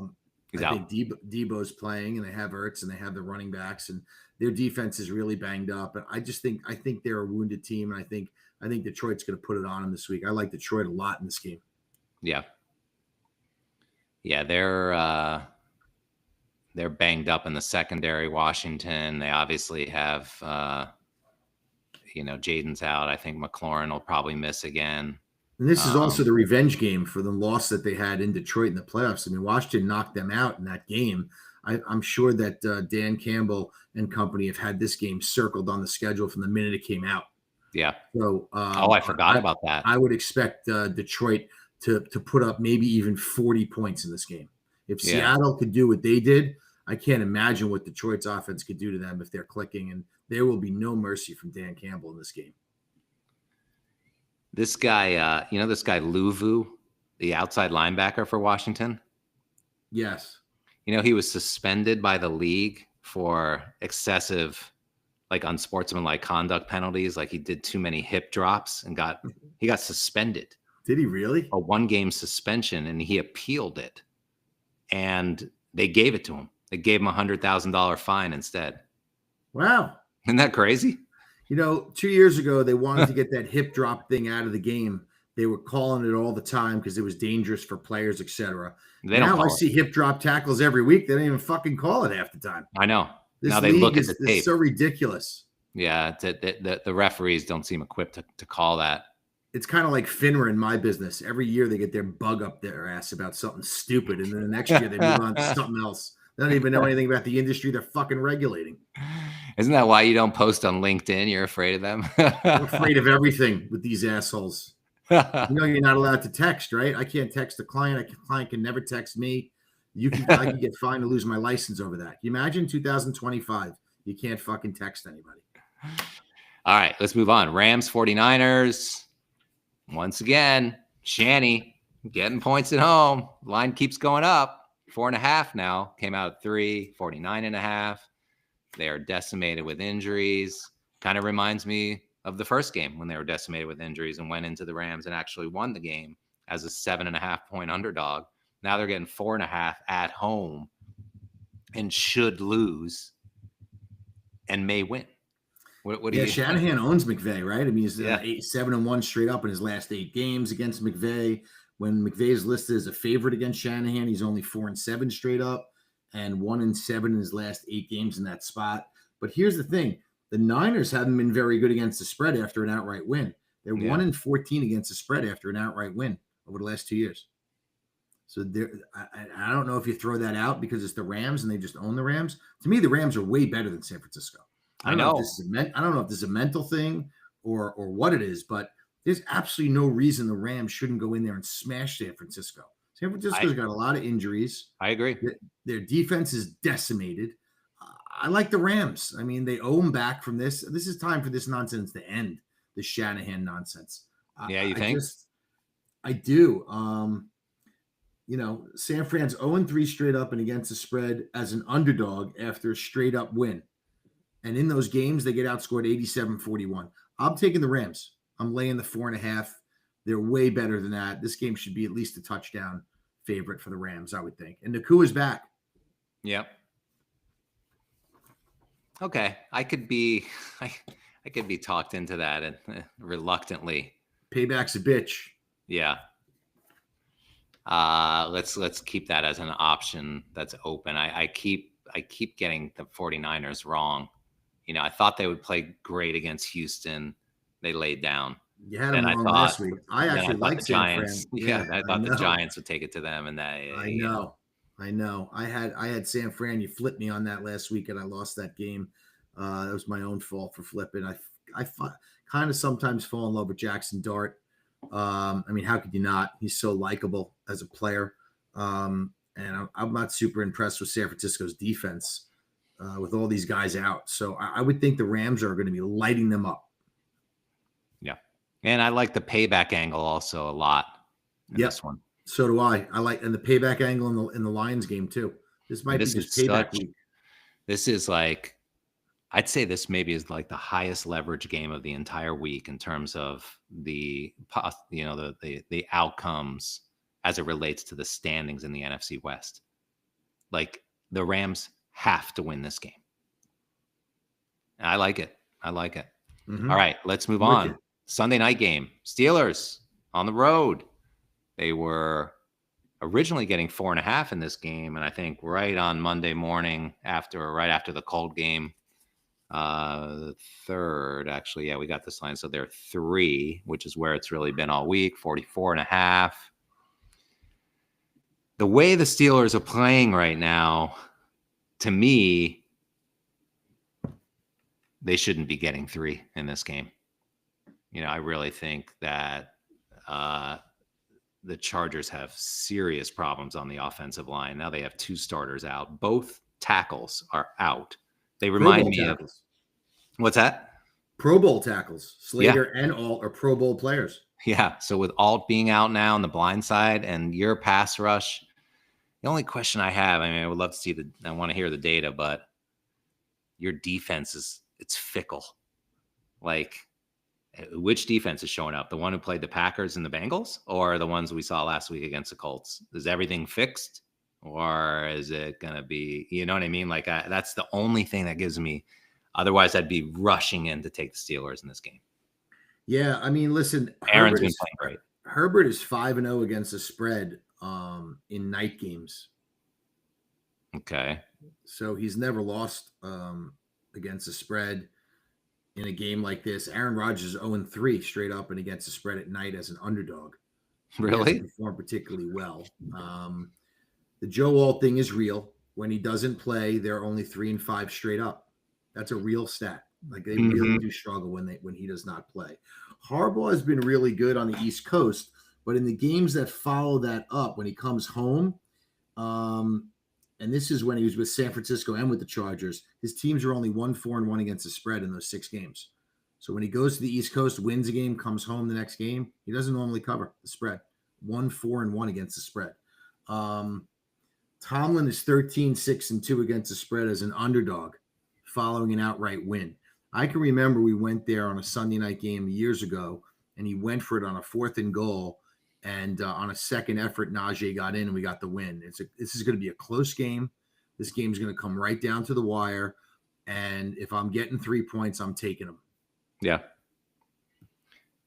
think Debo's playing, and they have Ertz, and they have the running backs, and their defense is really banged up. And I think they're a wounded team, and I think Detroit's going to put it on them this week. I like Detroit a lot in this game. Yeah. Yeah, they're banged up in the secondary. Washington, they obviously have Jaden's out. I think McLaurin will probably miss again. And this is also the revenge game for the loss that they had in Detroit in the playoffs. I mean, Washington knocked them out in that game. I'm sure that Dan Campbell and company have had this game circled on the schedule from the minute it came out. Yeah. So, I forgot about that. I would expect Detroit to put up maybe even 40 points in this game. If Seattle could do what they did, I can't imagine what Detroit's offense could do to them if they're clicking, and there will be no mercy from Dan Campbell in this game. This guy, this guy Luvu, the outside linebacker for Washington? Yes. He was suspended by the league for excessive, unsportsmanlike conduct penalties. Like he did too many hip drops and he got suspended. Did he really? A 1-game suspension, and he appealed it. And they gave it to him. They gave him a $100,000 fine instead. Wow. Isn't that crazy? 2 years ago, they wanted to get that hip drop thing out of the game. They were calling it all the time because it was dangerous for players, etc. Now I see hip drop tackles every week. They don't even fucking call it half the time. I know. This now they look at the tape. It's so ridiculous. Yeah, the referees don't seem equipped to call that. It's kind of like FINRA in my business. Every year they get their bug up their ass about something stupid, and then the next year they move on to something else. They don't even know anything about the industry they're fucking regulating. Isn't that why you don't post on LinkedIn? You're afraid of them? I'm afraid of everything with these assholes. You're not allowed to text, right? I can't text a client. A client can never text me. I can get fined to lose my license over that. Can you imagine 2025? You can't fucking text anybody. All right, let's move on. Rams 49ers. Once again, Shanny getting points at home. Line keeps going up. 4.5 now. Came out at 3, 49.5. They are decimated with injuries. Kind of reminds me of the first game when they were decimated with injuries and went into the Rams and actually won the game as a 7.5 point underdog. Now they're getting 4.5 at home and should lose and may win. What do you Shanahan owns McVay, right? I mean, he's 7-1 straight up in his last 8 games against McVay. When McVay is listed as a favorite against Shanahan, he's only 4-7 straight up and 1-7 in his last 8 games in that spot. But here's the thing. The Niners haven't been very good against the spread after an outright win. They're 1-14 against the spread after an outright win over the last 2 years. So I don't know if you throw that out because it's the Rams and they just own the Rams. To me, the Rams are way better than San Francisco. I don't know if this is a mental thing or what it is, but there's absolutely no reason the Rams shouldn't go in there and smash San Francisco. San Francisco's got a lot of injuries. I agree. Their defense is decimated. I like the Rams. I mean, they owe them back from this. This is time for this nonsense to end, the Shanahan nonsense. Yeah, you think? I do. San Fran's 0-3 straight up and against the spread as an underdog after a straight up win. And in those games, they get outscored 87-41. I'm taking the Rams. I'm laying the 4.5. They're way better than that. This game should be at least a touchdown favorite for the Rams, I would think. And Nakua is back. Yep. Okay. I could be talked into that and reluctantly. Payback's a bitch. Yeah. Let's keep that as an option that's open. I keep getting the 49ers wrong. I thought they would play great against Houston. They laid down. You had them wrong last week. I actually like the Giants. I thought the Giants would take it to them, and I know. I know. I had San Fran. You flipped me on that last week, and I lost that game. That was my own fault for flipping. I kind of sometimes fall in love with Jackson Dart. I mean, how could you not? He's so likable as a player. And I'm not super impressed with San Francisco's defense with all these guys out. So I would think the Rams are going to be lighting them up. Yeah. And I like the payback angle also a lot in this one. So do I. And the payback angle in the Lions game too. This might be just payback week. This is like, I'd say this maybe is like the highest leverage game of the entire week in terms of the outcomes as it relates to the standings in the NFC West. Like the Rams have to win this game. I like it. Mm-hmm. All right, let's move on. Sunday night game. Steelers on the road. They were originally getting 4.5 in this game, and I think right on Monday morning right after the cold game, the third, actually, yeah, we got this line. So they're 3, which is where it's really been all week, 44.5. The way the Steelers are playing right now, to me, they shouldn't be getting 3 in this game. I really think that the Chargers have serious problems on the offensive line. Now they have 2 starters out. Both tackles are out. They remind me of what's that? Pro Bowl tackles. Slater and Alt are Pro Bowl players. Yeah. So with Alt being out now on the blind side and your pass rush, the only question I have, I would love to see I want to hear the data, but your defense it's fickle. Like, which defense is showing up? The one who played the Packers and the Bengals, or the ones we saw last week against the Colts? Is everything fixed, or is it going to be, you know what I mean? Like, that's the only thing that gives me. Otherwise, I'd be rushing in to take the Steelers in this game. Yeah, I mean, listen, Aaron's been playing great. Herbert is 5-0 against the spread in night games. Okay. So he's never lost against the spread. In a game like this, Aaron Rodgers is 0-3 straight up and against the spread at night as an underdog. Really? He performed particularly well. The Joe Alt thing is real. When he doesn't play, they're only 3-5 straight up. That's a real stat. Like they really do struggle when he does not play. Harbaugh has been really good on the East Coast, but in the games that follow that up, when he comes home, and this is when he was with San Francisco and with the Chargers, his teams are only 1-4-1 against the spread in those 6 games. So when he goes to the East Coast, wins a game, comes home the next game, he doesn't normally cover the spread. 1-4-1 against the spread. Tomlin is 13-6-2 against the spread as an underdog following an outright win. I can remember we went there on a Sunday night game years ago, and he went for it on a 4th and goal. And on a second effort, Najee got in and we got the win. This is going to be a close game. This game is going to come right down to the wire. And if I'm getting 3 points, I'm taking them. Yeah.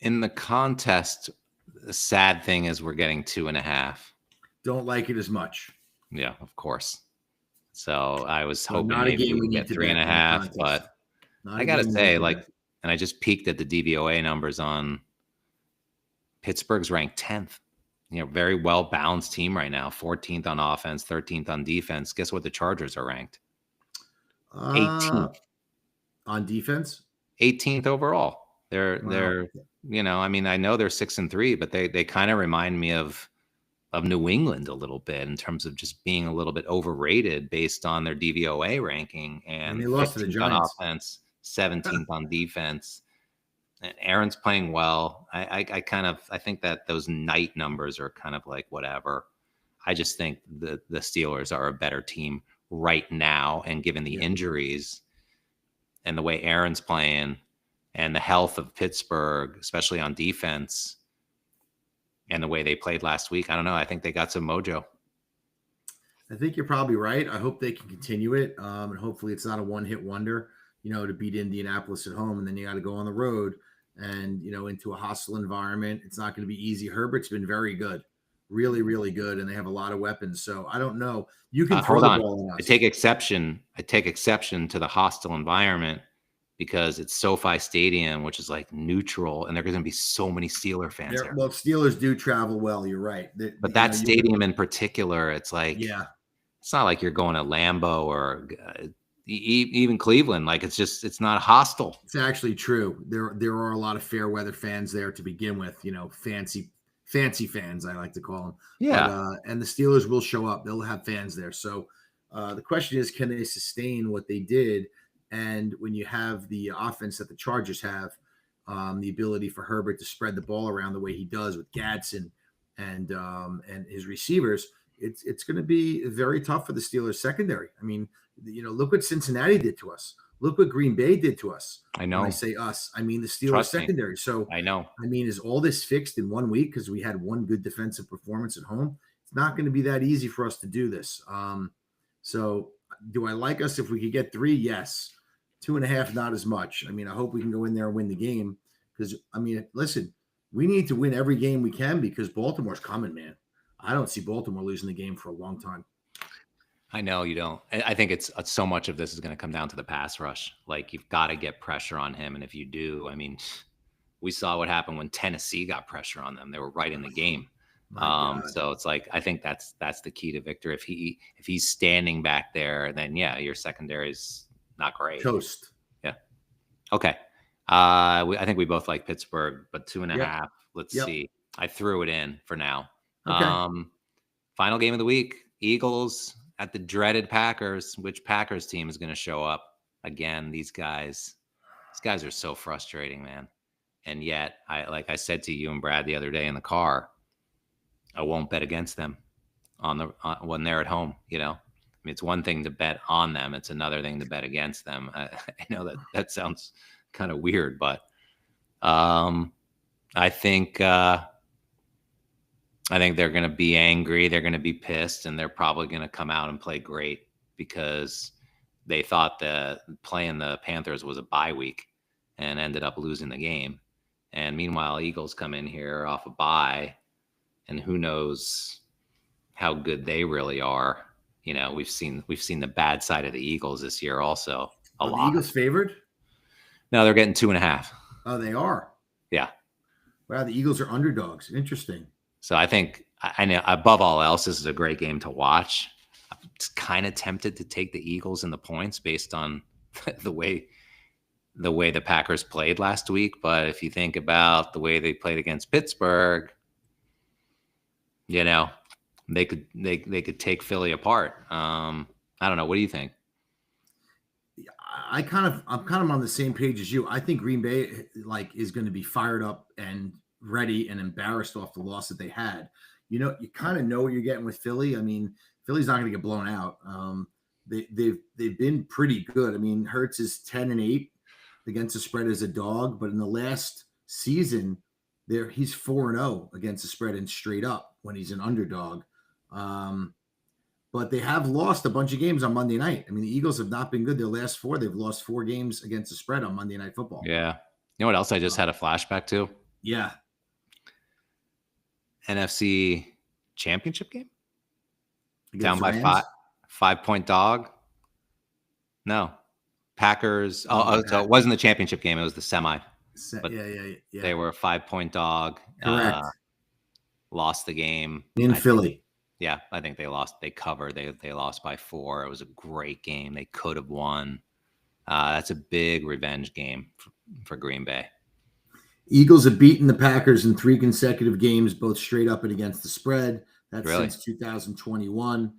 In the contest, the sad thing is we're getting 2.5. Don't like it as much. Yeah, of course. So I was hoping maybe we get 3.5, but I got to say, and I just peeked at the DVOA numbers on Pittsburgh's ranked 10th. Very well balanced team right now. 14th on offense, 13th on defense. Guess what? The Chargers are ranked 18th on defense. 18th overall. They're I know they're 6-3, but they kind of remind me of New England a little bit in terms of just being a little bit overrated based on their DVOA ranking. And they lost to the Giants. On offense, 17th on defense. Aaron's playing well. I think that those night numbers are kind of like whatever. I just think the Steelers are a better team right now, and given the injuries and the way Aaron's playing and the health of Pittsburgh, especially on defense, and the way they played last week, I don't know. I think they got some mojo. I think you're probably right. I hope they can continue it, and hopefully it's not a one-hit wonder. To beat Indianapolis at home, and then you got to go on the road and, into a hostile environment. It's not going to be easy. Herbert's been very good, really, really good, and they have a lot of weapons. So I don't know. You can throw the ball in us. I take exception to the hostile environment because it's SoFi Stadium, which is like neutral, and there are going to be so many Steeler fans there. Well, Steelers do travel well. You're right. But that stadium in particular, it's like, yeah, it's not like you're going to Lambeau or even Cleveland. Like it's not hostile. It's actually true. There are a lot of fair weather fans there to begin with. Fancy fans, I like to call them. Yeah. But, and the Steelers will show up. They'll have fans there. So the question is, can they sustain what they did? And when you have the offense that the Chargers have, the ability for Herbert to spread the ball around the way he does with Gadsden and his receivers, it's going to be very tough for the Steelers secondary. I mean, look what Cincinnati did to us. Look what Green Bay did to us. I know. When I say us, I mean the Steelers secondary. So I know. I mean, is all this fixed in 1 week because we had one good defensive performance at home? It's not going to be that easy for us to do this. So do I like us if we could get 3? Yes. 2.5, not as much. I mean, I hope we can go in there and win the game because, I mean, listen, we need to win every game we can because Baltimore's coming, man. I don't see Baltimore losing the game for a long time. I know you don't. I think it's so much of this is going to come down to the pass rush. Like, you've got to get pressure on him. And if you do, I mean, we saw what happened when Tennessee got pressure on them. They were right in the game. So it's like, I think that's the key to victory. If he's standing back there, then yeah, your secondary's not great. Toast. Yeah. Okay. I think we both like Pittsburgh, but 2.5. Yep. Let's see. I threw it in for now. Okay. Final game of the week, Eagles at the dreaded Packers. Which Packers team is going to show up again? These guys are so frustrating, man. And yet, like I said to you and Brad the other day in the car, I won't bet against them when they're at home. I mean, it's one thing to bet on them; it's another thing to bet against them. I know that sounds kind of weird, but I think they're going to be angry. They're going to be pissed, and they're probably going to come out and play great because they thought that playing the Panthers was a bye week and ended up losing the game. And meanwhile, Eagles come in here off a bye, and who knows how good they really are. We've seen the bad side of the Eagles this year also a lot. The Eagles favored? No, they're getting 2.5. Oh, they are? Yeah. Wow, the Eagles are underdogs. Interesting. So I think, I know above all else, this is a great game to watch. I'm kind of tempted to take the Eagles and the points based on the way the Packers played last week. But if you think about the way they played against Pittsburgh, they could take Philly apart. I don't know. What do you think? I'm kind of on the same page as you. I think Green Bay is going to be fired up and ready and embarrassed off the loss that they had. You kind of know what you're getting with Philly. I mean, Philly's not going to get blown out. They've been pretty good. I mean, Hurts is 10-8 against the spread as a dog, but in the last season, he's 4-0 against the spread and straight up when he's an underdog. But they have lost a bunch of games on Monday night. I mean, the Eagles have not been good. Their last 4, they've lost 4 games against the spread on Monday Night Football. Yeah. You know what else I just had a flashback to? Yeah. NFC Championship game? Against down by 5-point dog? No. Packers. So it wasn't the championship game. It was the semi. Yeah. They were a 5-point dog. Correct. Lost the game. In Philly. Yeah, I think they lost. They covered. They lost by 4. It was a great game. They could have won. That's a big revenge game for Green Bay. Eagles have beaten the Packers in 3 consecutive games, both straight up and against the spread. That's really? Since 2021.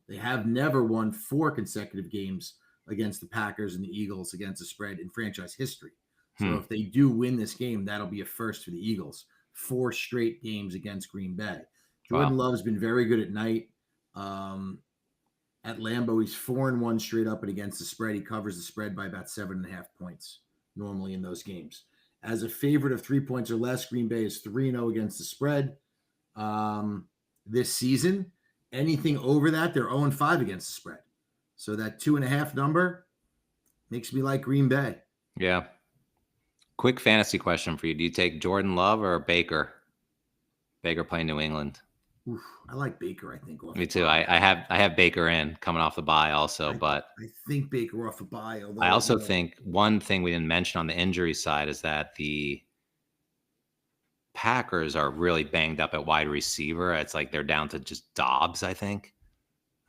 They have never won 4 consecutive games against the Packers and the Eagles against the spread in franchise history. So if they do win this game, that'll be a first for the Eagles. 4 straight games against Green Bay. Jordan Love's been very good at night. At Lambeau, he's 4-1 straight up and against the spread. He covers the spread by about 7.5 points normally in those games. As a favorite of 3 points or less, Green Bay is 3-0 against the spread this season. Anything over that, they're 0-5 against the spread. So that 2.5 number makes me like Green Bay. Yeah. Quick fantasy question for you. Do you take Jordan Love or Baker? Baker playing New England. Oof, I like Baker, I think. Me too. I have Baker in coming off the bye also, but I think Baker off the bye. I also think one thing we didn't mention on the injury side is that the Packers are really banged up at wide receiver. It's like they're down to just Dobbs, I think.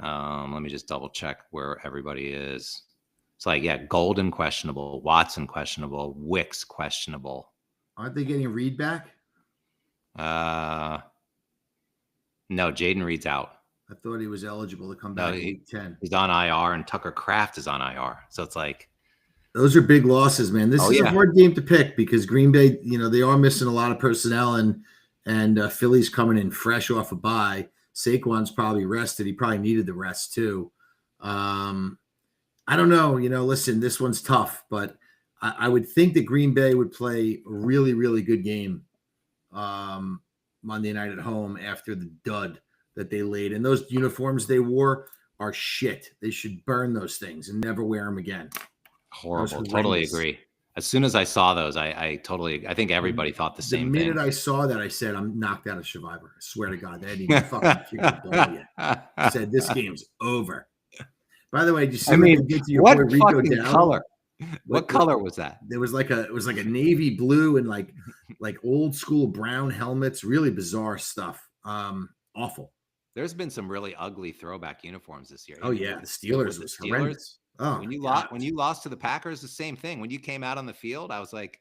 Let me just double check where everybody is. It's like, yeah, Golden questionable, Watson questionable, Wicks questionable. Aren't they getting Reed back? No, Jaden Reed's out. I thought he was eligible to come back in week 10. He's on IR, and Tucker Kraft is on IR. So it's like, those are big losses, man. This is a hard game to pick because Green Bay, they are missing a lot of personnel, and Philly's coming in fresh off a bye. Saquon's probably rested. He probably needed the rest too. I don't know. Listen, this one's tough, but I would think that Green Bay would play a really, really good game Monday night at home after the dud that they laid. And those uniforms they wore are shit. They should burn those things and never wear them again. Horrible. Totally agree. As soon as I saw those, I think everybody thought the same thing. The minute I saw that, I said, I'm knocked out of Survivor. I swear to God, they hadn't even fucking kicked the ball yet. I said, this game's over. By the way, did you see what they did to your boy Rico Dowdle? Color? What color was that? It was like a navy blue and like old school brown helmets. Really bizarre stuff. Awful. There's been some really ugly throwback uniforms this year. Oh yeah, the Steelers was horrendous. Oh, when you lost to the Packers, the same thing. When you came out on the field, I was like,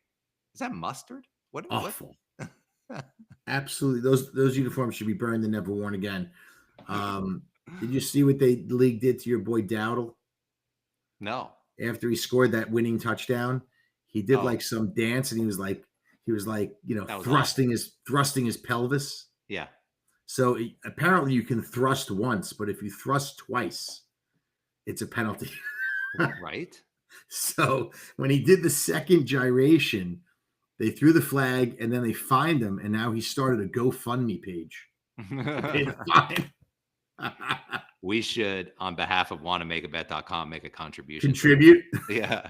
"Is that mustard?" What? Awful. Absolutely, those uniforms should be burned and never worn again. Did you see what the league did to your boy Dowdle? No. After he scored that winning touchdown, he did like some dance, and he was like thrusting his pelvis. Yeah. So apparently you can thrust once, but if you thrust twice, it's a penalty. Right. So when he did the second gyration, they threw the flag and then they fined him, and now he started a GoFundMe page. We should, on behalf of wantomakeabet.com, make a contribution. Contribute? Yeah.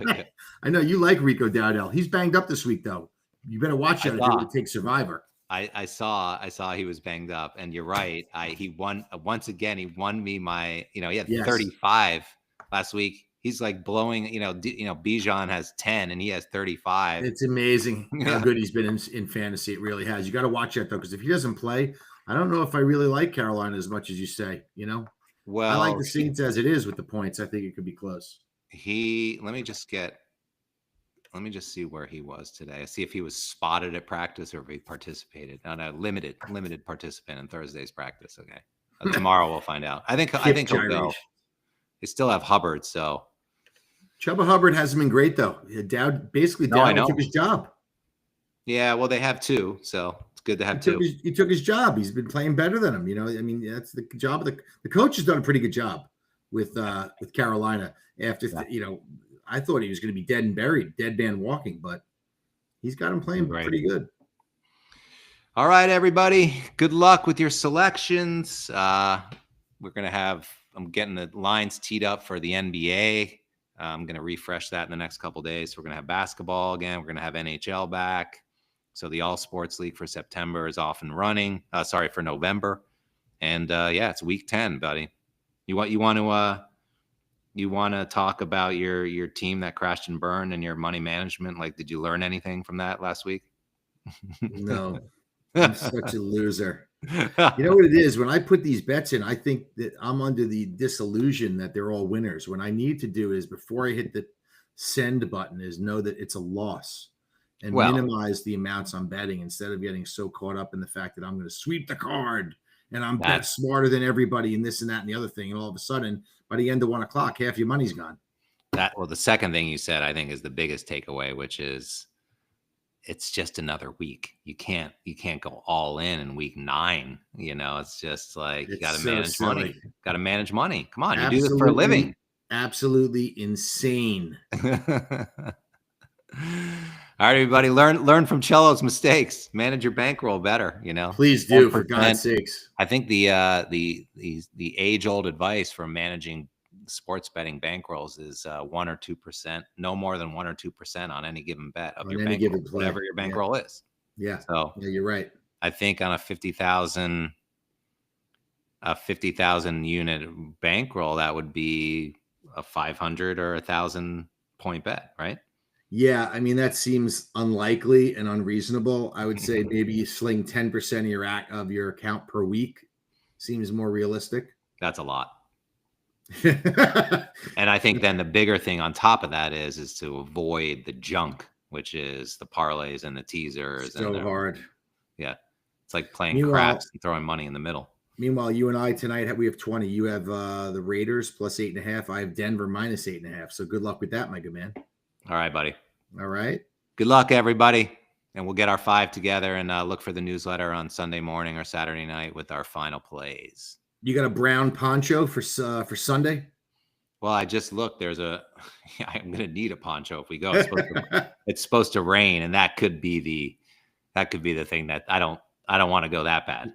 I know you like Rico Dowdle. He's banged up this week, though. You better watch out if you take Survivor. I saw he was banged up, and you're right. He won once again. He won me my, he had 35 last week. He's like blowing, Bijan has 10 and he has 35. It's amazing how good he's been in fantasy. It really has. You got to watch that though, because if he doesn't play, I don't know if I really like Carolina as much as you say, Well, I like the Saints as it is with the points. I think it could be close. Let me just see where he was today. See if he was spotted at practice or if he participated. No, limited participant in Thursday's practice. Okay. Tomorrow we'll find out. I think he'll go. They still have Hubbard, so Chuba Hubbard hasn't been great though. Dowd took his job. Yeah, well, they have two, so it's good to have two. He took his job. He's been playing better than him. That's the job of the coach has done a pretty good job with Carolina. After I thought he was going to be dead and buried, dead man walking, but he's got him playing pretty good. All right, everybody. Good luck with your selections. We're going to have. I'm getting the lines teed up for the NBA. I'm going to refresh that in the next couple of days. So we're going to have basketball again. We're going to have NHL back. So the All Sports League for September is off and running. For November. And it's week 10, buddy. You want to talk about your team that crashed and burned and your money management? Like, did you learn anything from that last week? No, I'm such a loser. You know what it is? When I put these bets in, I think that I'm under the disillusion that they're all winners. What I need to do is, before I hit the send button, is know that it's a loss and minimize the amounts I'm betting instead of getting so caught up in the fact that I'm going to sweep the card and I'm bet smarter than everybody and this and that and the other thing. And all of a sudden, by the end of 1 o'clock, half your money's gone. The second thing you said, I think, is the biggest takeaway, which is it's just another week. You can't go all in week 9. It's just like you got to manage money. Got to manage money. Come on, you do this for a living. Absolutely insane. All right, everybody, learn from Cello's mistakes. Manage your bankroll better. Please do, for God's sakes. I think the age-old advice for managing sports betting bankrolls is 1 or 2%, no more than 1 or 2% on any given bet of your bankroll, whatever your bankroll is. Yeah. So you're right. I think on a 50,000 unit bankroll, that would be a 500 or 1,000 point bet, right? Yeah, that seems unlikely and unreasonable. I would say maybe you sling 10% of your account per week. Seems more realistic. That's a lot. And I think then the bigger thing on top of that is to avoid the junk, which is the parlays and the teasers. So hard. Yeah. It's like playing craps and throwing money in the middle. Meanwhile, you and I tonight, we have 20. You have the Raiders plus 8.5. I have Denver minus 8.5. So good luck with that, my good man. All right, buddy. All right. Good luck, everybody. And we'll get our 5 together and look for the newsletter on Sunday morning or Saturday night with our final plays. You got a brown poncho for Sunday? Well, I just looked. There's I'm going to need a poncho if we go. It's supposed to rain, and that could be the thing that I don't want to go that bad.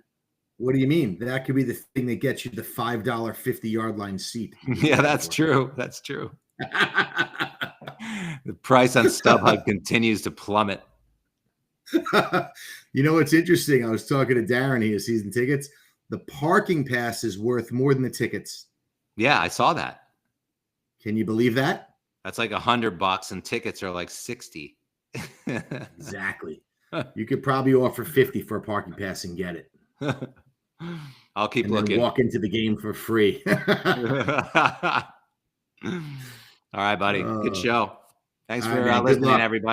What do you mean? That could be the thing that gets you the $5 50-yard line seat. Yeah, that's true. That's true. The price on StubHub continues to plummet. You know what's interesting? I was talking to Darren. He has season tickets. The parking pass is worth more than the tickets. Yeah, I saw that. Can you believe that? That's like $100, and tickets are like 60. Exactly. You could probably offer 50 for a parking pass and get it. I'll keep looking. Walk into the game for free. All right, buddy. Good show. Thanks for listening, everybody.